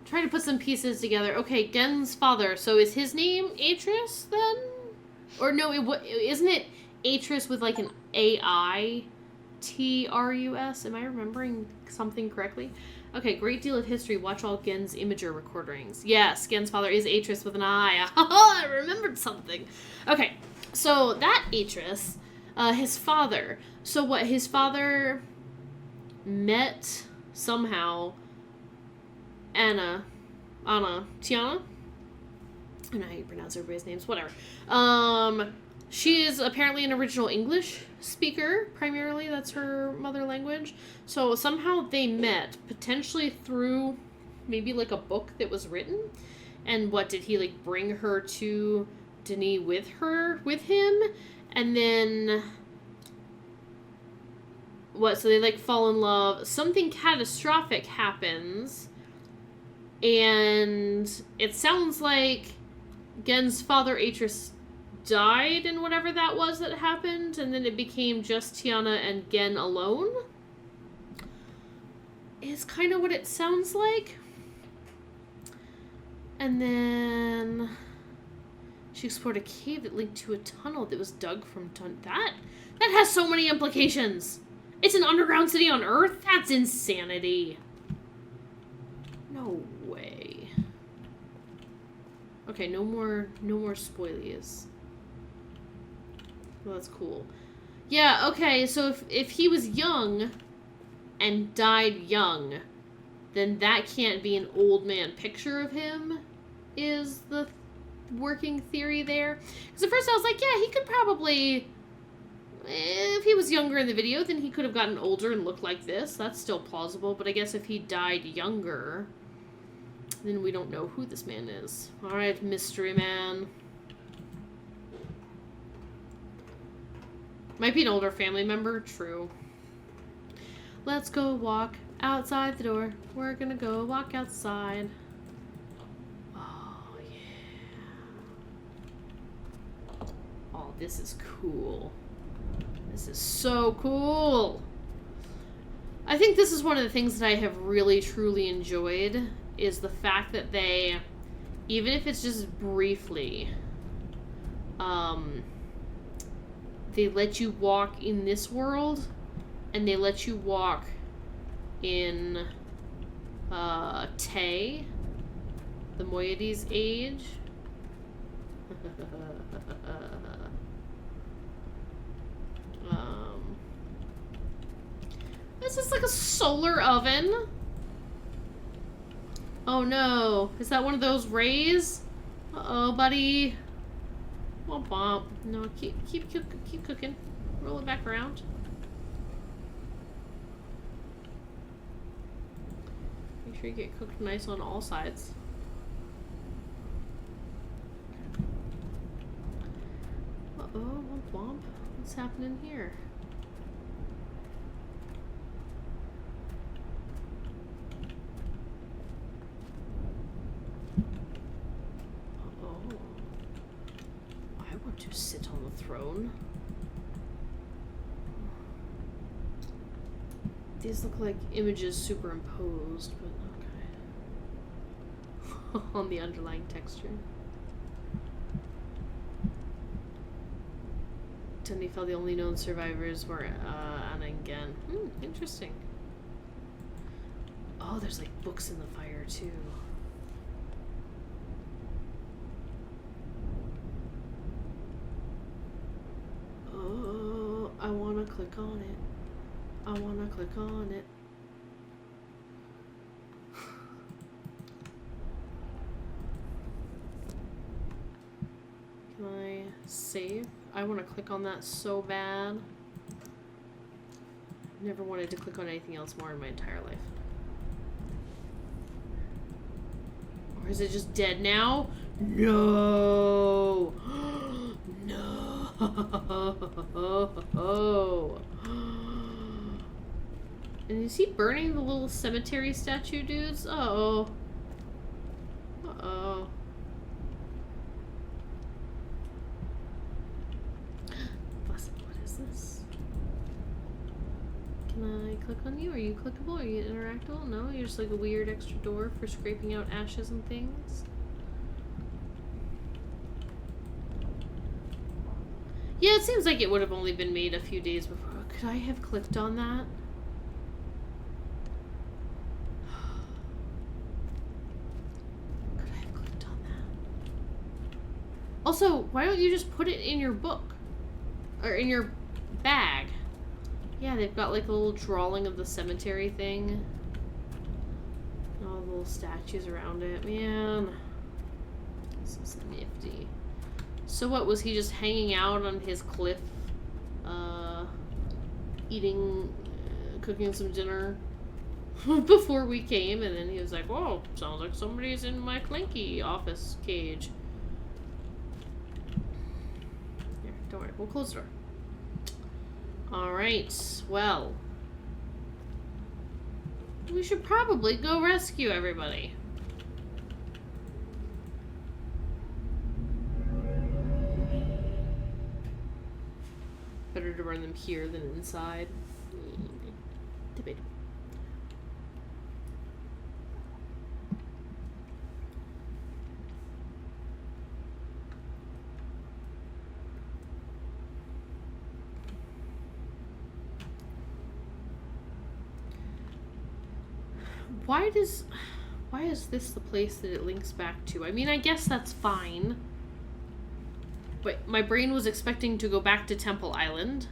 trying to put some pieces together. Okay, Gen's father. So is his name Atrus then? Or no, isn't it Atrus with like an A-I-T-R-U-S? Am I remembering something correctly? Okay, great deal of history. Watch all Gen's Imager recordings. Yes, Gen's father is Atrus with an I. I remembered something. Okay, so that Atrus, his father. So what, his father met somehow Tiana? I don't know how you pronounce everybody's names, whatever. She is apparently an original English speaker, primarily, that's her mother language. So somehow they met, potentially through maybe like a book that was written. And what, did he like bring her to Denis with him? And then what, so they like fall in love, something catastrophic happens, and it sounds like Gen's father Atrus died in whatever that was that happened, and then it became just Tiana and Gehn alone, is kind of what it sounds like. And then she explored a cave that linked to a tunnel that was dug from that has so many implications. It's an underground city on Earth? That's insanity. No way. Okay, no more spoilies. Well, that's cool. Yeah, okay, so if he was young and died young, then that can't be an old man picture of him, is the working theory there. Because at first I was like, yeah, he could probably, if he was younger in the video, then he could have gotten older and looked like this. That's still plausible, but I guess if he died younger, then we don't know who this man is. Alright, mystery man. Might be an older family member, true. Let's go walk outside the door. We're gonna go walk outside. Oh, yeah. Oh, this is cool. This is so cool. I think this is one of the things that I have really, truly enjoyed, is the fact that they, even if it's just briefly, they let you walk in this world, and they let you walk in Tay, The moiety's age. This is like a solar oven. Oh no. Is that one of those rays? Uh-oh, buddy. Womp womp. No, keep cooking. Roll it back around. Make sure you get cooked nice on all sides. Uh-oh, womp womp. What's happening here? Uh-oh. I want to sit on the throne. These look like images superimposed, but okay. On the underlying texture. Tenny felt the only known survivors were Anna and Gehn. Interesting. Oh, there's like books in the fire too. Oh, I want to click on it. I want to click on it. Can I save? I want to click on that so bad. Never wanted to click on anything else more in my entire life. Or is it just dead now? No! No! And is he burning the little cemetery statue dudes? Uh-oh. Uh-oh. What is this? Can I click on you? Are you clickable? Are you interactable? No? You're just like a weird extra door for scraping out ashes and things? Yeah, it seems like it would have only been made a few days before. Could I have clicked on that? Also, why don't you just put it in your book? Or in your bag? Yeah, they've got like a little drawing of the cemetery thing. And all the little statues around it. Man. This is nifty. So what, was he just hanging out on his cliff? Eating, cooking some dinner before we came, and then he was like, whoa, sounds like somebody's in my Clanky office cage. Don't worry, we'll close the door. Alright, well. We should probably go rescue everybody. Better to run them here than inside. Debate. Why is this the place that it links back to? I mean, I guess that's fine. But my brain was expecting to go back to Temple Island.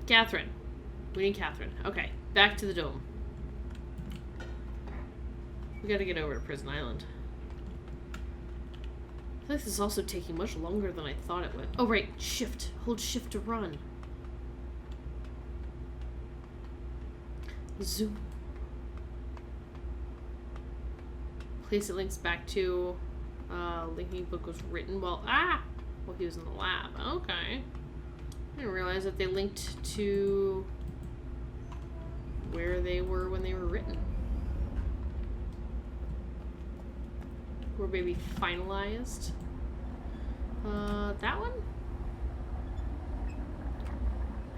Catherine. We need Catherine. Okay, back to the dome. We gotta get over to Prison Island. I feel like this is also taking much longer than I thought it would. Oh, right. Shift. Hold shift to run. Zoom. Place it links back to linking book was written while he was in the lab. Okay. I didn't realize that they linked to where they were when they were written. Or maybe finalized. That one?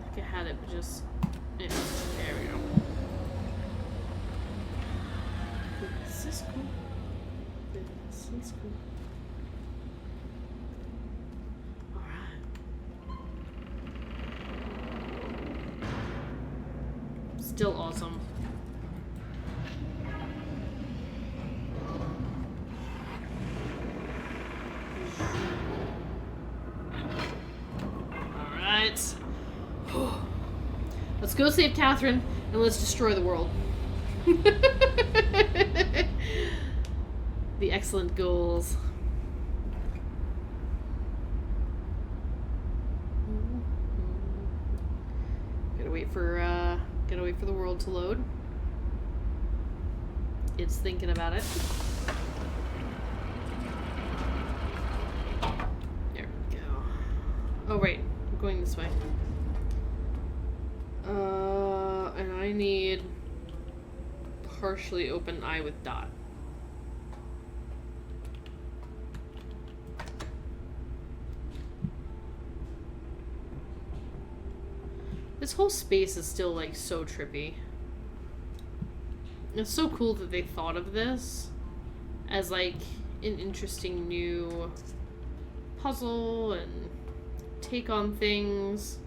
I think I had it, but just there we go. This is cool. This is cool. Alright. Still awesome. Alright. Let's go save Catherine, and let's destroy the world. The excellent goals. Gotta wait for the world to load. It's thinking about it. There we go. Oh wait, I'm going this way. And I need partially open eye with dot. This whole space is still like so trippy. It's so cool that they thought of this as like an interesting new puzzle and take on things.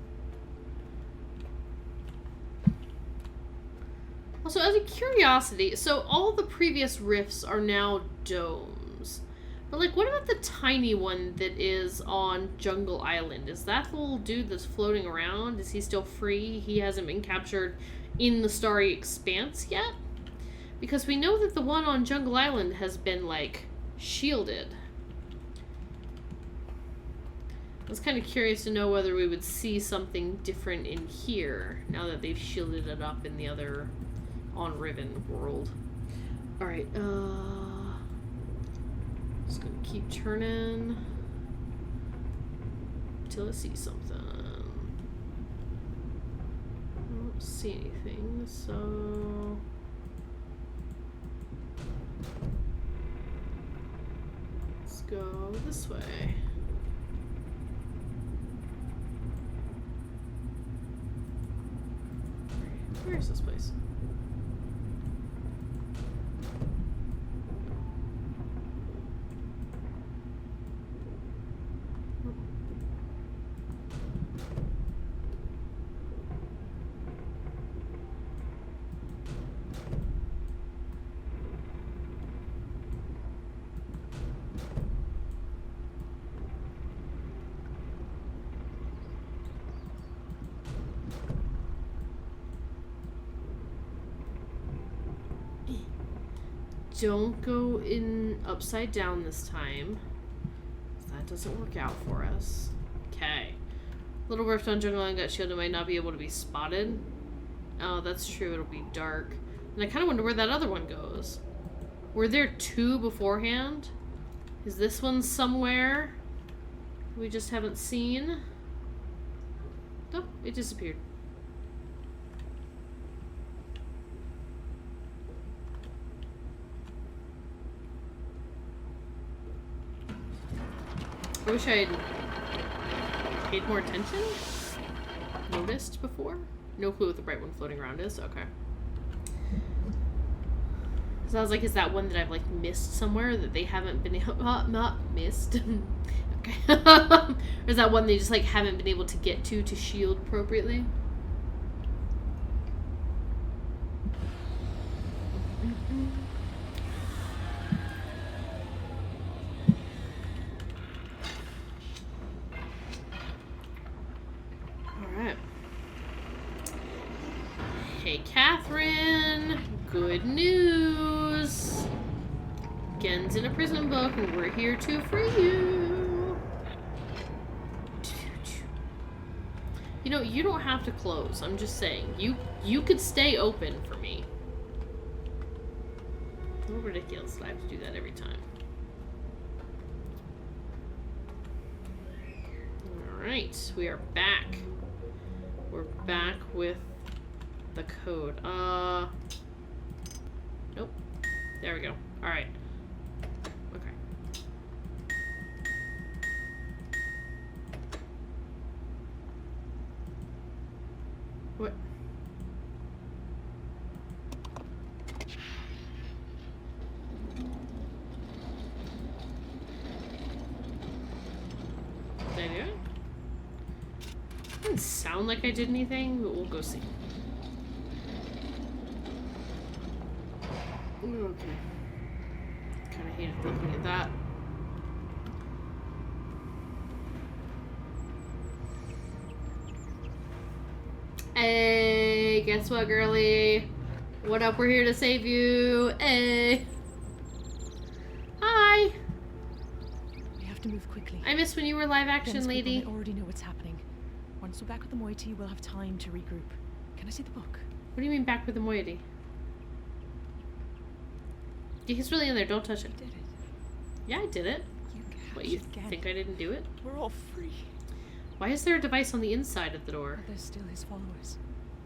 Also, as a curiosity, so all the previous rifts are now domes. But like, what about the tiny one that is on Jungle Island? Is that the little dude that's floating around? Is he still free? He hasn't been captured in the Starry Expanse yet? Because we know that the one on Jungle Island has been, like, shielded. I was kind of curious to know whether we would see something different in here, now that they've shielded it up in the other on Riven world. Alright, just gonna keep turning until I see something. I don't see anything, so... let's go this way. Where is this place? Don't go in upside down this time. That doesn't work out for us. Okay. Little rift on Jungle Island got shielded, might not be able to be spotted. Oh, that's true. It'll be dark. And I kind of wonder where that other one goes. Were there two beforehand? Is this one somewhere we just haven't seen? Oh, it disappeared. I wish I had paid more attention. Noticed before. No clue what the bright one floating around is. Okay. So I was like, is that one that I've like missed somewhere that they haven't been able not missed? Okay. Or is that one they just like haven't been able to get to shield appropriately? Hey, Catherine. Good news. Gehn's in a prison book, and we're here to free you. You know, you don't have to close. I'm just saying. You could stay open for me. A little ridiculous that I have to do that every time. Alright, we are back. We're back with the code. Nope. There we go. Alright. Okay. What? Did I do it? Didn't sound like I did anything, but we'll go see. Okay. Kind of hated looking at that. Hey, guess what, girly? What up? We're here to save you. Hey. Hi. We have to move quickly. I miss when you were live action, Gen's people lady. may already know what's happening. Once we're back with the moiety, we'll have time to regroup. Can I see the book? What do you mean back with the moiety? Yeah, he's really in there. Don't touch it. You did it. Yeah, I did it. You What, you captured Gehn. think I didn't do it? We're all free. Why is there a device on the inside of the door? But they're still his followers.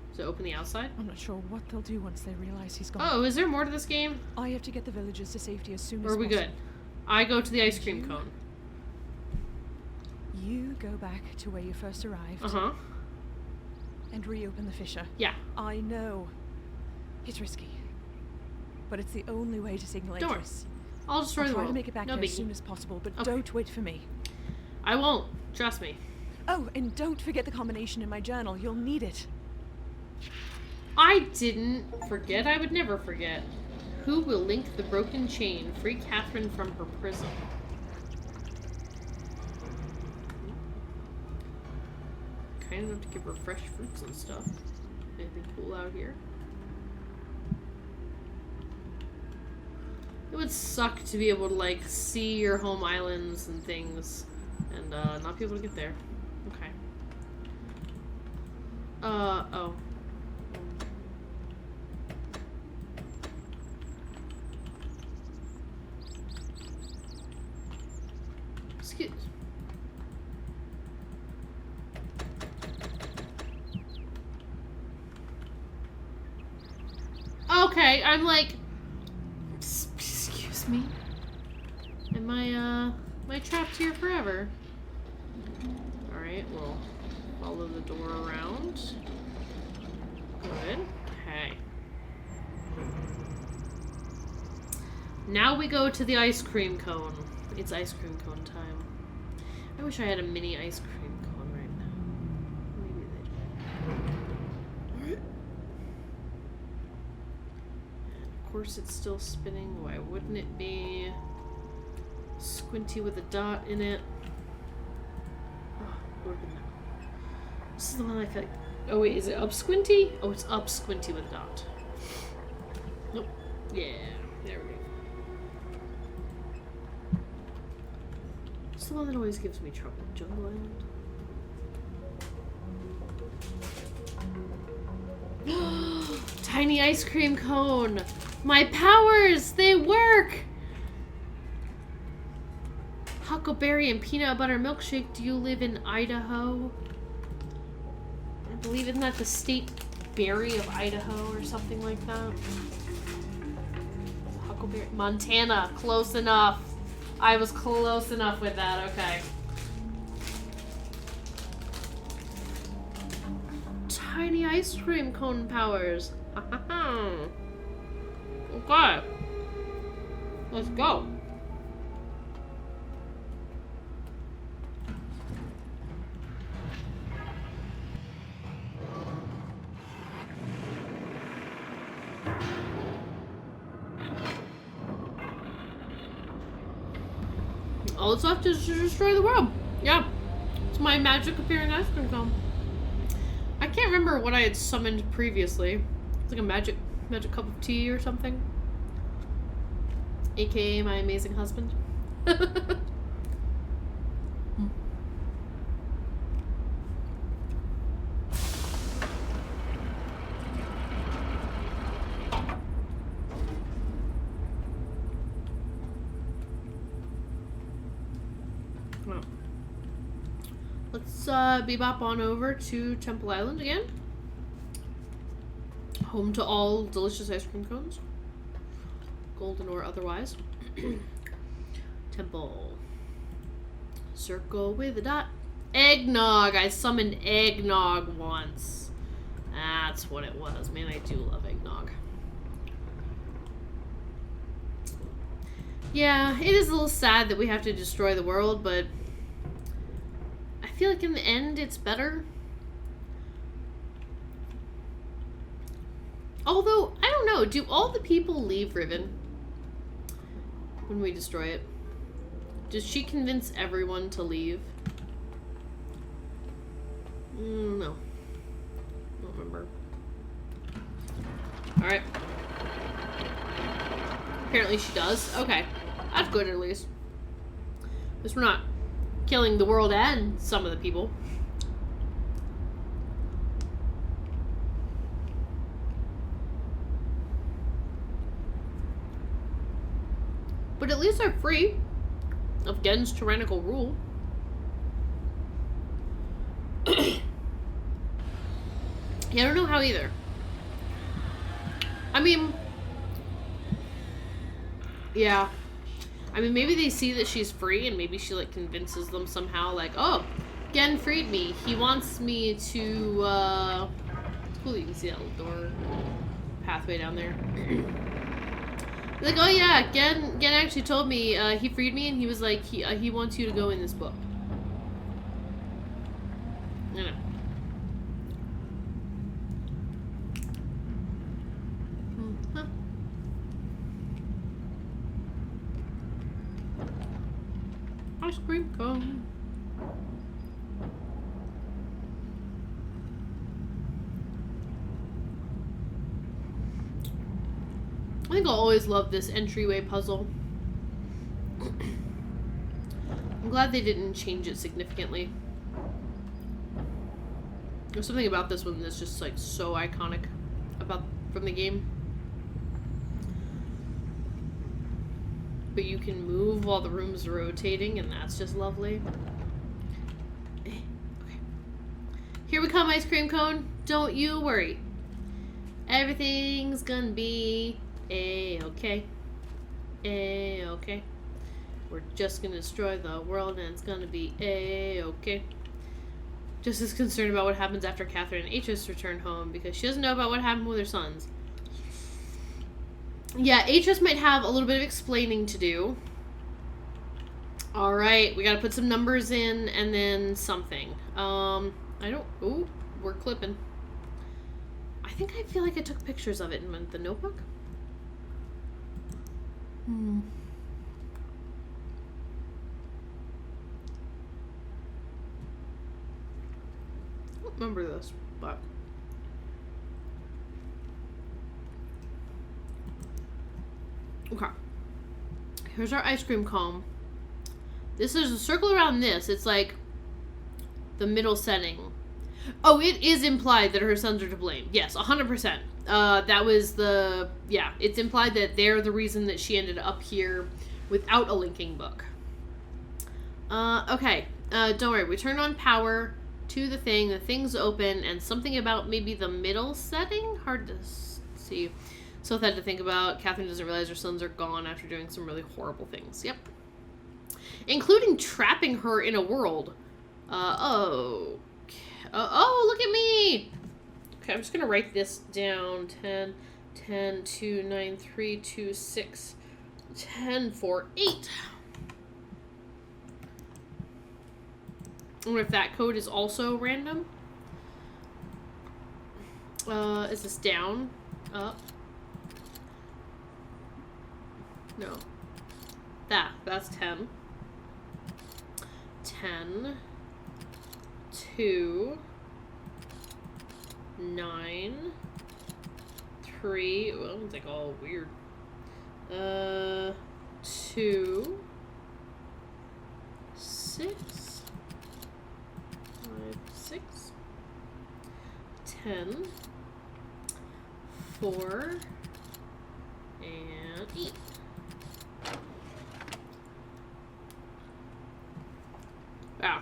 Does it open the outside? I'm not sure what they'll do once they realize he's gone. Oh, is there more to this game? I have to get the villagers to safety as soon Or as are we possible. good? I go to the ice cream You- cone. You go back to where you first arrived Uh-huh. and reopen the fissure. Yeah. I know. It's risky. But it's the only way to signal Don't worry. Atrus. I'll destroy I'll the try world. to make it back No here as biggie. soon as possible, but Okay. don't wait for me. I won't. Trust me. Oh, and don't forget the combination in my journal. You'll need it. I didn't forget. I would never forget. Who will link the broken chain? Free Catherine from her prison. Kind enough to give her fresh fruits and stuff. Anything cool out here? It would suck to be able to, like, see your home islands and things and not be able to get there. Okay. Oh. Excuse. Okay, I'm like, excuse me. Am I trapped here forever? Alright, we'll follow the door around. Good. Okay. Now we go to the ice cream cone. It's ice cream cone time. I wish I had a mini ice cream cone right now. Maybe they do. Of course it's still spinning. Why wouldn't it be? Squinty with a dot in it. Oh, Lord, no. This is the one I feel like. Oh wait, is it up squinty? Oh, it's up squinty with a dot. Nope. Yeah, there we go. It's the one that always gives me trouble. Jungle Island. Tiny ice cream cone. My powers, they work. Huckleberry and peanut butter milkshake. Do you live in Idaho? I believe isn't that the state berry of Idaho or something like that? Huckleberry, Montana. Close enough. I was close enough with that. Okay. Tiny ice cream cone powers. Okay. Let's go. All that's left is to destroy the world. Yeah. It's my magic appearing ice cream cone. I can't remember what I had summoned previously. It's like a magic cup of tea or something. AKA my amazing husband. Well, let's bebop on over to Temple Island again. Home to all delicious ice cream cones. Golden or otherwise. Temple. Circle with a dot. Eggnog! I summoned eggnog once. That's what it was. Man, I do love eggnog. Yeah, it is a little sad that we have to destroy the world, but I feel like in the end it's better. Although, I don't know, do all the people leave Riven when we destroy it? Does she convince everyone to leave? No. I don't remember. Alright. Apparently she does. Okay. That's good, at least. At least we're not killing the world and some of the people. But at least they're free of Gehn's tyrannical rule. Yeah, I don't know how either. I mean... Yeah. I mean, maybe they see that she's free and maybe she, like, convinces them somehow, like, oh, Gehn freed me. He wants me to, Cool, you can see that little door pathway down there. Like, oh yeah, Gehn actually told me, he freed me and he was like, he wants you to go in this book. You know. Huh. Ice cream cone. I think I'll always love this entryway puzzle. I'm glad they didn't change it significantly. There's something about this one that's just like so iconic from the game. But you can move while the room's rotating, and that's just lovely. Okay. Here we come, ice cream cone. Don't you worry. Everything's gonna be A-okay. A-okay. We're just gonna destroy the world and it's gonna be A-okay. Just as concerned about what happens after Catherine and Atrus return home because she doesn't know about what happened with her sons. Yeah, Atrus might have a little bit of explaining to do. Alright, we gotta put some numbers in and then something. Ooh, we're clipping. I think I feel like I took pictures of it in the notebook. I don't remember this, but... Okay. Here's our ice cream cone. This is a circle around this. It's like the middle setting. Oh, it is implied that her sons are to blame. Yes, 100%. That was the... Yeah, it's implied that they're the reason that she ended up here without a linking book. Okay. Don't worry. We turn on power to the thing. The thing's open. And something about maybe the middle setting? Hard to see. So I had to think about. Catherine doesn't realize her sons are gone after doing some really horrible things. Yep. Including trapping her in a world. Oh, look at me! Okay, I'm just gonna write this down. 10, 10, 2, 9, 3, 2, 6, 10, 4, 8. I wonder if that code is also random. Is this down? Up? No. That's 10. 10. 2. 9. 3. Well, it's like all weird. 2. 6. 5, 6. 10. 4. And 8. Wow.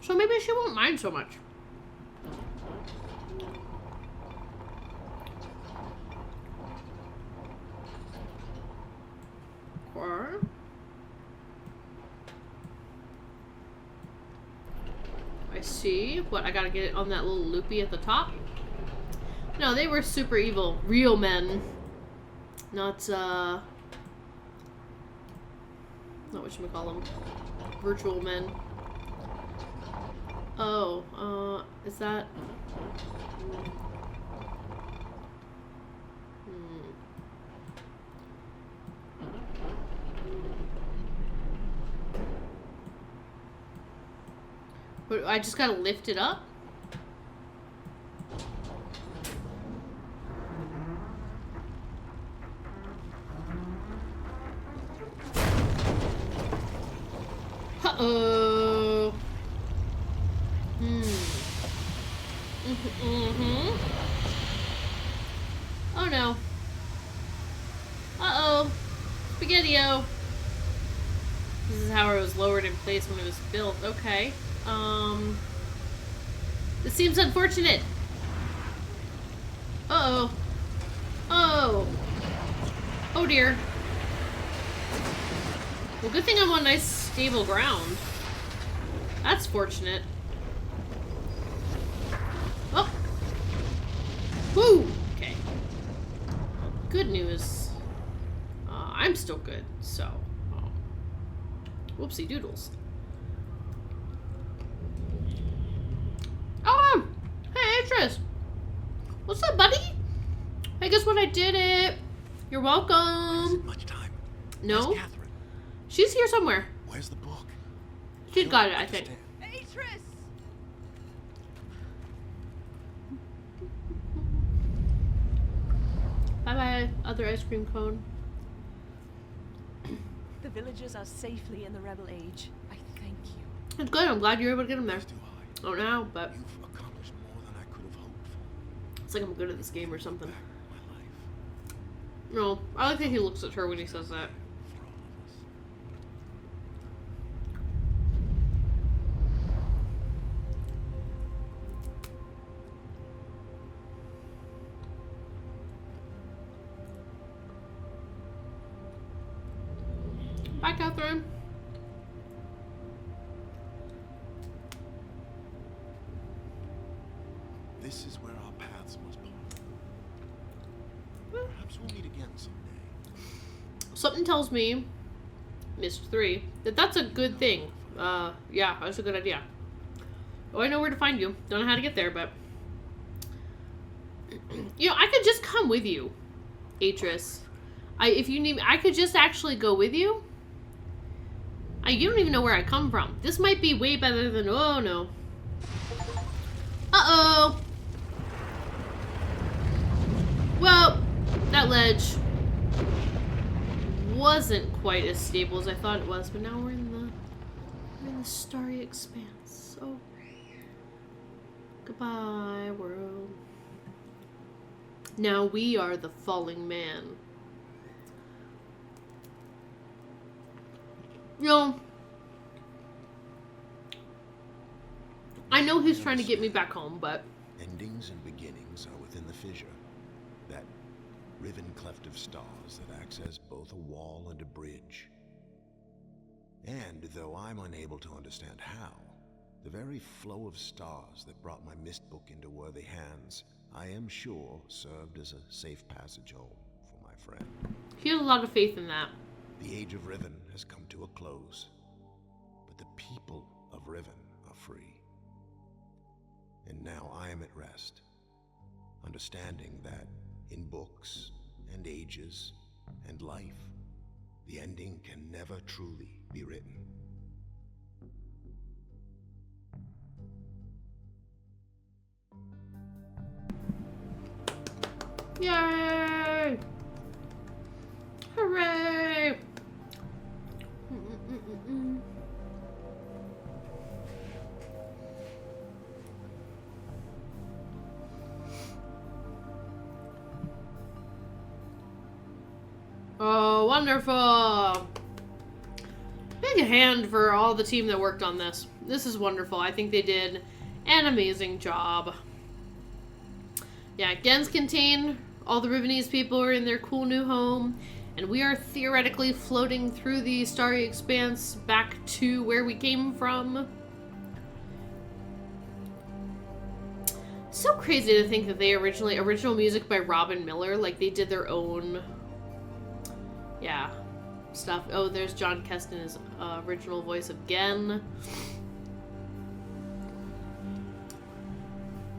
So maybe she won't mind so much. Or... I see. What, I gotta get it on that little loopy at the top? No, they were super evil. Real men. Not whatchamacallem. Virtual men. Oh, is that... But I just gotta lift it up? Oh no. Uh-oh. Spaghetti-O. This is how it was lowered in place when it was built. Okay. This seems unfortunate. Uh-oh. Oh. Oh dear. Well, good thing I'm on nice, stable ground. That's fortunate. Oh! Woo! Okay. Good news. I'm still good, so... Whoopsie doodles. Oh! Hey, Atrus! What's up, buddy? Hey, guess what? I did it! You're welcome! Isn't much time. No? Where's Catherine? She's here somewhere. Where's the book? She's got it, I think. Atrus! Bye-bye, other ice cream cone. The villagers are safely in the rebel age. I thank you. It's good, I'm glad you were able to get them there. As do I. Oh, now, but You've accomplished more than I could have hoped for. it's like I'm good at this game or something. Back my life. No, I like that he looks at her when he says that. For all of us. Bye, Catherine. This is where our paths must part. Perhaps we'll meet again someday. Something tells me, Mr. 3, that that's a good thing. Yeah, that's a good idea. Oh, I know where to find you. Don't know how to get there, but... You know, I could just come with you, Atrus. If you need me, I could just actually go with you. You don't even know where I come from. This might be way better than... Oh, no. Uh-oh. Well, that ledge wasn't quite as stable as I thought it was, but now we're in the starry expanse. Oh. Goodbye, world. Now we are the falling man. You know, I know he's trying to get me back home, but... Endings and beginnings are within the fissure. That riven cleft of stars that acts as both a wall and a bridge. And though I'm unable to understand how, the very flow of stars that brought my mist book into worthy hands, I am sure served as a safe passage home for my friend. He has a lot of faith in that. The age of Riven has come to a close, but the people of Riven are free. And now I am at rest, understanding that in books and ages and life, the ending can never truly be written. Yay! Hooray! Oh, wonderful! Big hand for all the team that worked on this. This is wonderful. I think they did an amazing job. Yeah, Gehn's contained. All the Rivenese people are in their cool new home. And we are theoretically floating through the starry expanse back to where we came from. So crazy to think that they original music by Robin Miller, like they did their own, yeah, stuff. Oh, there's John Keston, his original voice of Gehn.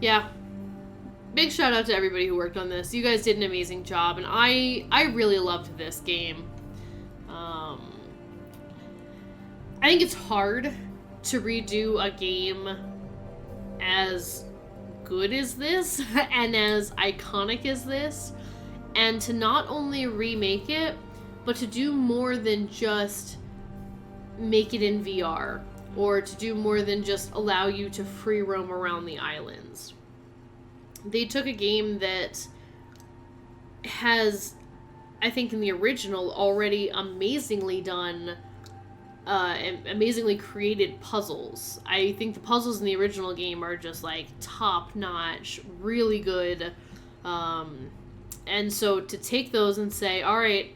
Yeah. Big shout out to everybody who worked on this. You guys did an amazing job, and I really loved this game. I think it's hard to redo a game as good as this and as iconic as this, and to not only remake it, but to do more than just make it in VR. or to do more than just allow you to free roam around the islands. They took a game that has, I think in the original, already amazingly done, amazingly created puzzles. I think the puzzles in the original game are just like top-notch, really good. And so to take those and say, all right,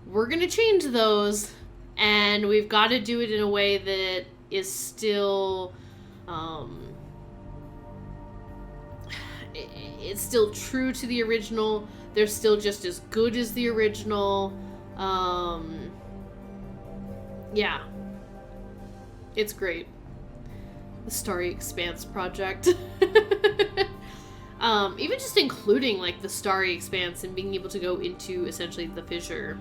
we're going to change those, and we've got to do it in a way that is still, it's still true to the original. They're still just as good as the original. Yeah. It's great. The Starry Expanse project. Even just including, like, the Starry Expanse and being able to go into, essentially, the fissure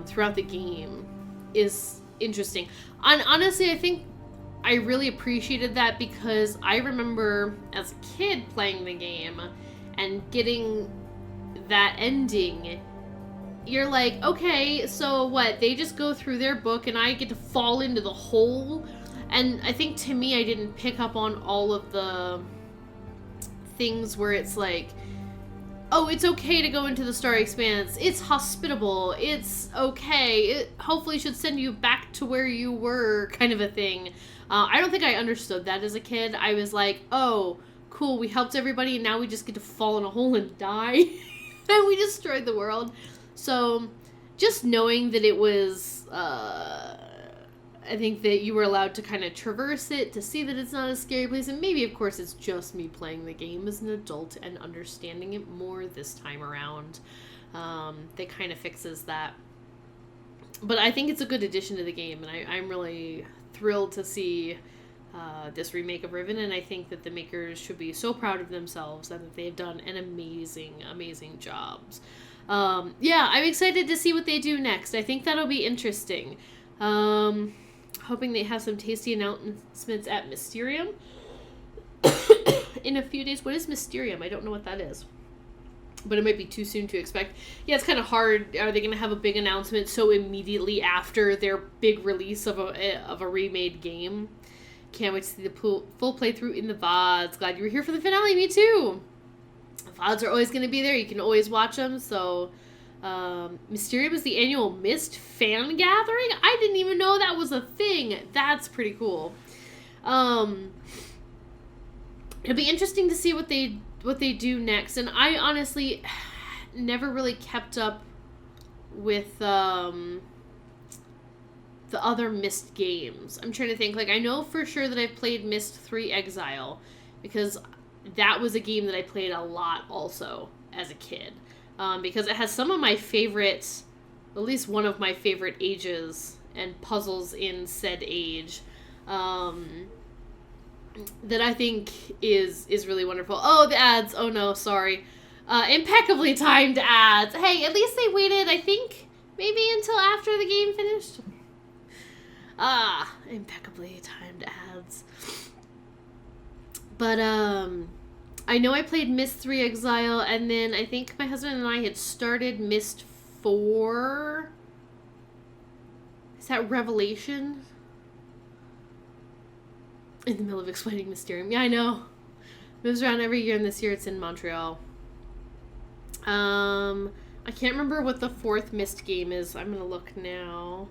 throughout the game is interesting. And honestly, I think I really appreciated that because I remember as a kid playing the game and getting that ending. You're like, okay, so what? They just go through their book and I get to fall into the hole? And I think to me, I didn't pick up on all of the things where it's like, oh, it's okay to go into the Starry Expanse. It's hospitable. It's okay. It hopefully should send you back to where you were, kind of a thing. I don't think I understood that as a kid. I was like, oh, cool, we helped everybody and now we just get to fall in a hole and die. And we destroyed the world. So just knowing that it was, I think that you were allowed to kind of traverse it to see that it's not a scary place. And maybe, of course, it's just me playing the game as an adult and understanding it more this time around. That kind of fixes that. But I think it's a good addition to the game. And I'm really thrilled to see this remake of Riven. And I think that the makers should be so proud of themselves and that they've done an amazing, amazing job. Yeah, I'm excited to see what they do next. I think that'll be interesting. Hoping they have some tasty announcements at Mysterium in a few days. What is Mysterium? I don't know what that is. But it might be too soon to expect. Yeah, it's kind of hard. Are they going to have a big announcement so immediately after their big release of a remade game? Can't wait to see the full playthrough in the VODs. Glad you were here for the finale. Me too. VODs are always going to be there. You can always watch them. So, Mysterium is the annual Myst fan gathering. I didn't even know that was a thing. That's pretty cool. It'll be interesting to see what they do next. And I honestly never really kept up with the other Myst games. I'm trying to think. Like, I know for sure that I've played Myst 3 Exile because that was a game that I played a lot also as a kid. Because it has some of my favorite, at least one of my favorite ages and puzzles in said age, that I think is really wonderful. Oh, the ads. Oh no, sorry. Impeccably timed ads. Hey, at least they waited, I think, maybe until after the game finished. Impeccably timed ads. But, I know I played Myst 3 Exile, and then I think my husband and I had started Myst 4. Is that Revelation? In the middle of explaining Mysterium. Yeah, I know. Moves around every year, and this year it's in Montreal. I can't remember what the 4th Myst game is. I'm gonna look now.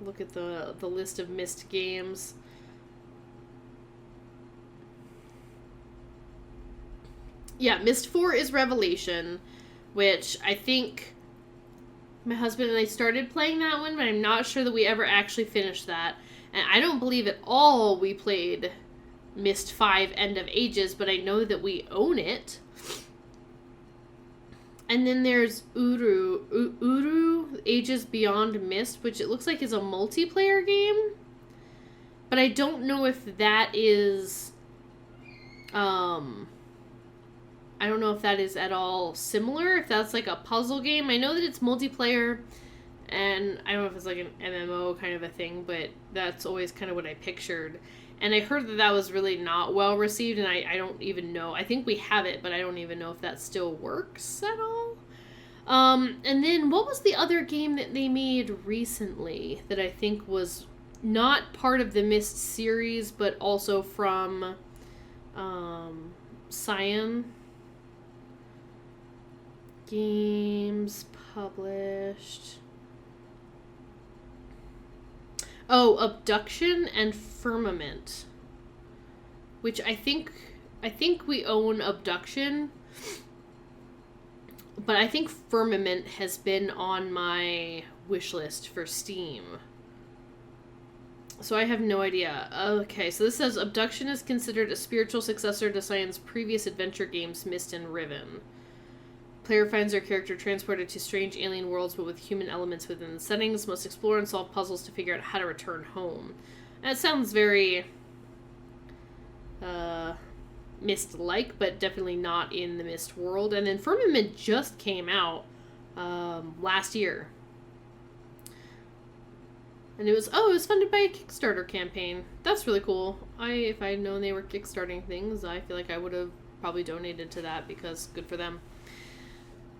Look at the list of Myst games. Yeah, Myst 4 is Revelation, which I think my husband and I started playing that one, but I'm not sure that we ever actually finished that. And I don't believe at all we played Myst 5 End of Ages, but I know that we own it. And then there's Uru Ages Beyond Myst, which it looks like is a multiplayer game. But I don't know if that is, I don't know if that is at all similar, if that's like a puzzle game. I know that it's multiplayer, and I don't know if it's like an MMO kind of a thing, but that's always kind of what I pictured. And I heard that that was really not well received, and I don't even know. I think we have it, but I don't even know if that still works at all. And then what was the other game that they made recently that I think was not part of the Myst series, but also from Cyan? Games published. Oh, Abduction and Firmament. Which I think we own Abduction. But I think Firmament has been on my wish list for Steam. So I have no idea. Okay, so this says Abduction is considered a spiritual successor to Cyan's previous adventure games, Myst and Riven. Player finds their character transported to strange alien worlds but with human elements within the settings. Must explore and solve puzzles to figure out how to return home. That sounds very Myst-like, but definitely not in the Myst world. And then Firmament just came out last year. And it was funded by a Kickstarter campaign. That's really cool. If I'd known they were kickstarting things, I feel like I would have probably donated to that because good for them.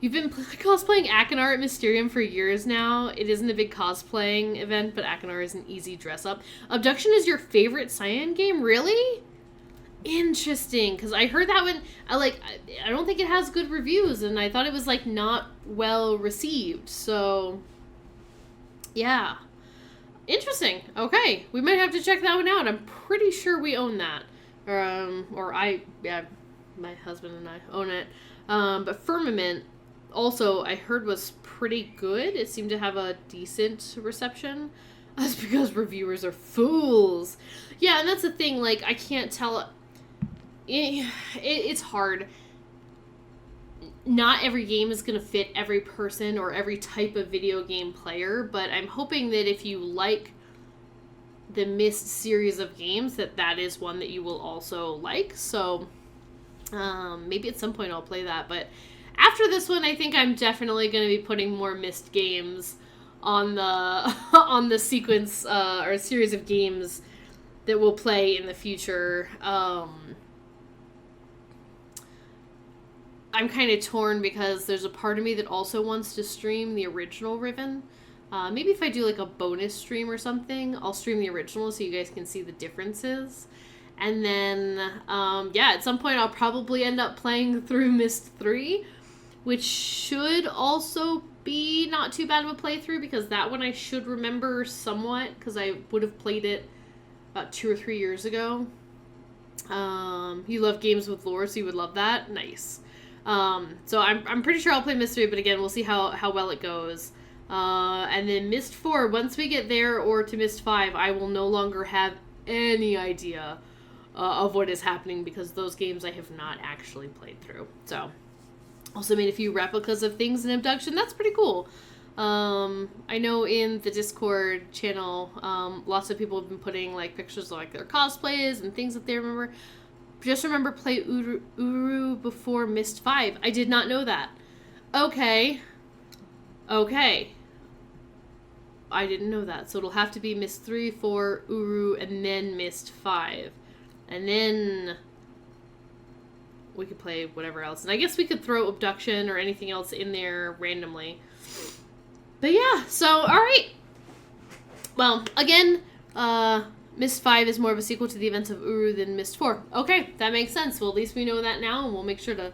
You've been cosplaying Akinar at Mysterium for years now. It isn't a big cosplaying event, but Akinar is an easy dress-up. Abduction is your favorite Cyan game? Really? Interesting, because I heard that one. I don't think it has good reviews, and I thought it was like not well received. So, yeah, interesting. Okay, we might have to check that one out. I'm pretty sure we own that, my husband and I own it. But Firmament also I heard was pretty good. It seemed to have a decent reception. That's because reviewers are fools. Yeah, and that's the thing. Like, I can't tell. It's hard. Not every game is going to fit every person or every type of video game player, but I'm hoping that if you like the Myst series of games, that is one that you will also like. So, maybe at some point I'll play that. But after this one, I think I'm definitely going to be putting more Myst games on the sequence or series of games that we'll play in the future. I'm kind of torn because there's a part of me that also wants to stream the original Riven. Maybe if I do like a bonus stream or something, I'll stream the original so you guys can see the differences. And then, at some point I'll probably end up playing through Myst 3, which should also be not too bad of a playthrough because that one I should remember somewhat because I would have played it about 2 or 3 years ago. You love games with lore, so you would love that. Nice. So I'm pretty sure I'll play Myst 3, but again, we'll see how well it goes. And then Myst 4, once we get there, or to Myst 5, I will no longer have any idea of what is happening because those games I have not actually played through. So, also made a few replicas of things in Abduction. That's pretty cool. I know in the Discord channel, lots of people have been putting like pictures of like their cosplays and things that they remember. Just remember play Uru before Myst 5. I did not know that. Okay. I didn't know that. So it'll have to be Myst 3, 4, Uru, and then Myst 5. And then we could play whatever else. And I guess we could throw Abduction or anything else in there randomly. But yeah, so, alright. Well, again, Myst 5 is more of a sequel to the events of Uru than Myst 4. Okay, that makes sense. Well, at least we know that now, and we'll make sure to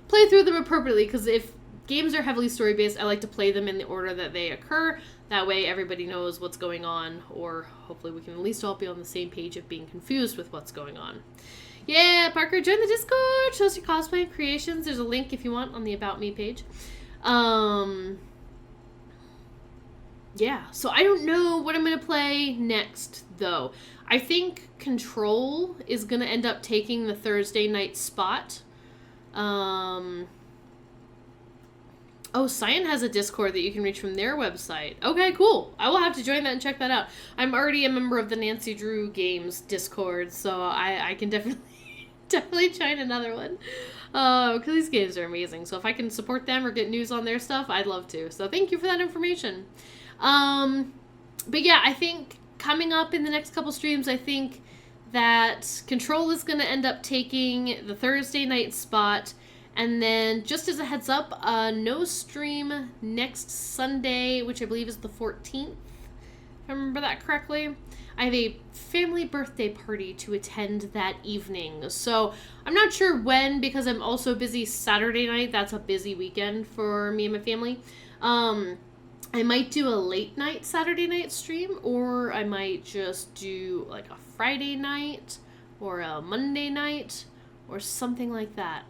play through them appropriately, because if games are heavily story-based, I like to play them in the order that they occur. That way everybody knows what's going on, or hopefully we can at least all be on the same page of being confused with what's going on. Yeah, Parker, join the Discord! Shows your cosplay creations. There's a link if you want on the About Me page. Yeah, so I don't know what I'm going to play next, though. I think Control is going to end up taking the Thursday night spot. Oh, Cyan has a Discord that you can reach from their website. Okay, cool. I will have to join that and check that out. I'm already a member of the Nancy Drew Games Discord, so I can definitely join another one. Because these games are amazing. So if I can support them or get news on their stuff, I'd love to. So thank you for that information. But yeah, I think coming up in the next couple streams, I think that Control is going to end up taking the Thursday night spot, And then, just as a heads up, no stream next Sunday, which I believe is the 14th, if I remember that correctly. I have a family birthday party to attend that evening. So, I'm not sure when, because I'm also busy Saturday night. That's a busy weekend for me and my family. I might do a late night Saturday night stream, or I might just do like a Friday night, or a Monday night, or something like that.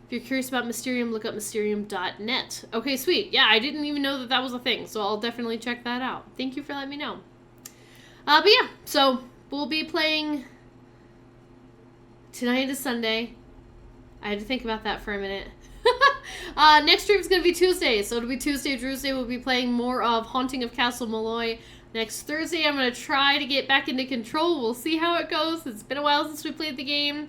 If you're curious about Mysterium, look up Mysterium.net. Okay, sweet. Yeah, I didn't even know that that was a thing, so I'll definitely check that out. Thank you for letting me know. But yeah, so we'll be playing... Tonight is Sunday. I had to think about that for a minute. Next stream is going to be Tuesday, so it'll be Tuesday. We'll be playing more of Haunting of Castle Malloy. Next Thursday, I'm going to try to get back into Control. We'll see how it goes. It's been a while since we played the game.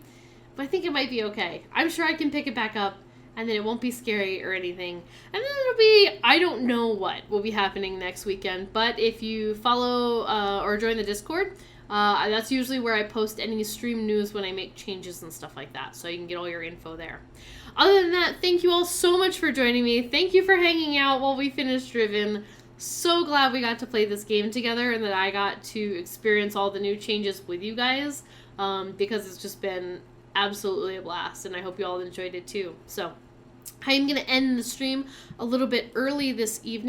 But I think it might be okay. I'm sure I can pick it back up, and then it won't be scary or anything. And then it'll be, I don't know what will be happening next weekend, but if you follow or join the Discord, that's usually where I post any stream news when I make changes and stuff like that, so you can get all your info there. Other than that, thank you all so much for joining me. Thank you for hanging out while we finished Riven. So glad we got to play this game together and that I got to experience all the new changes with you guys, because it's just been absolutely a blast, and I hope you all enjoyed it too. So I'm going to end the stream a little bit early this evening.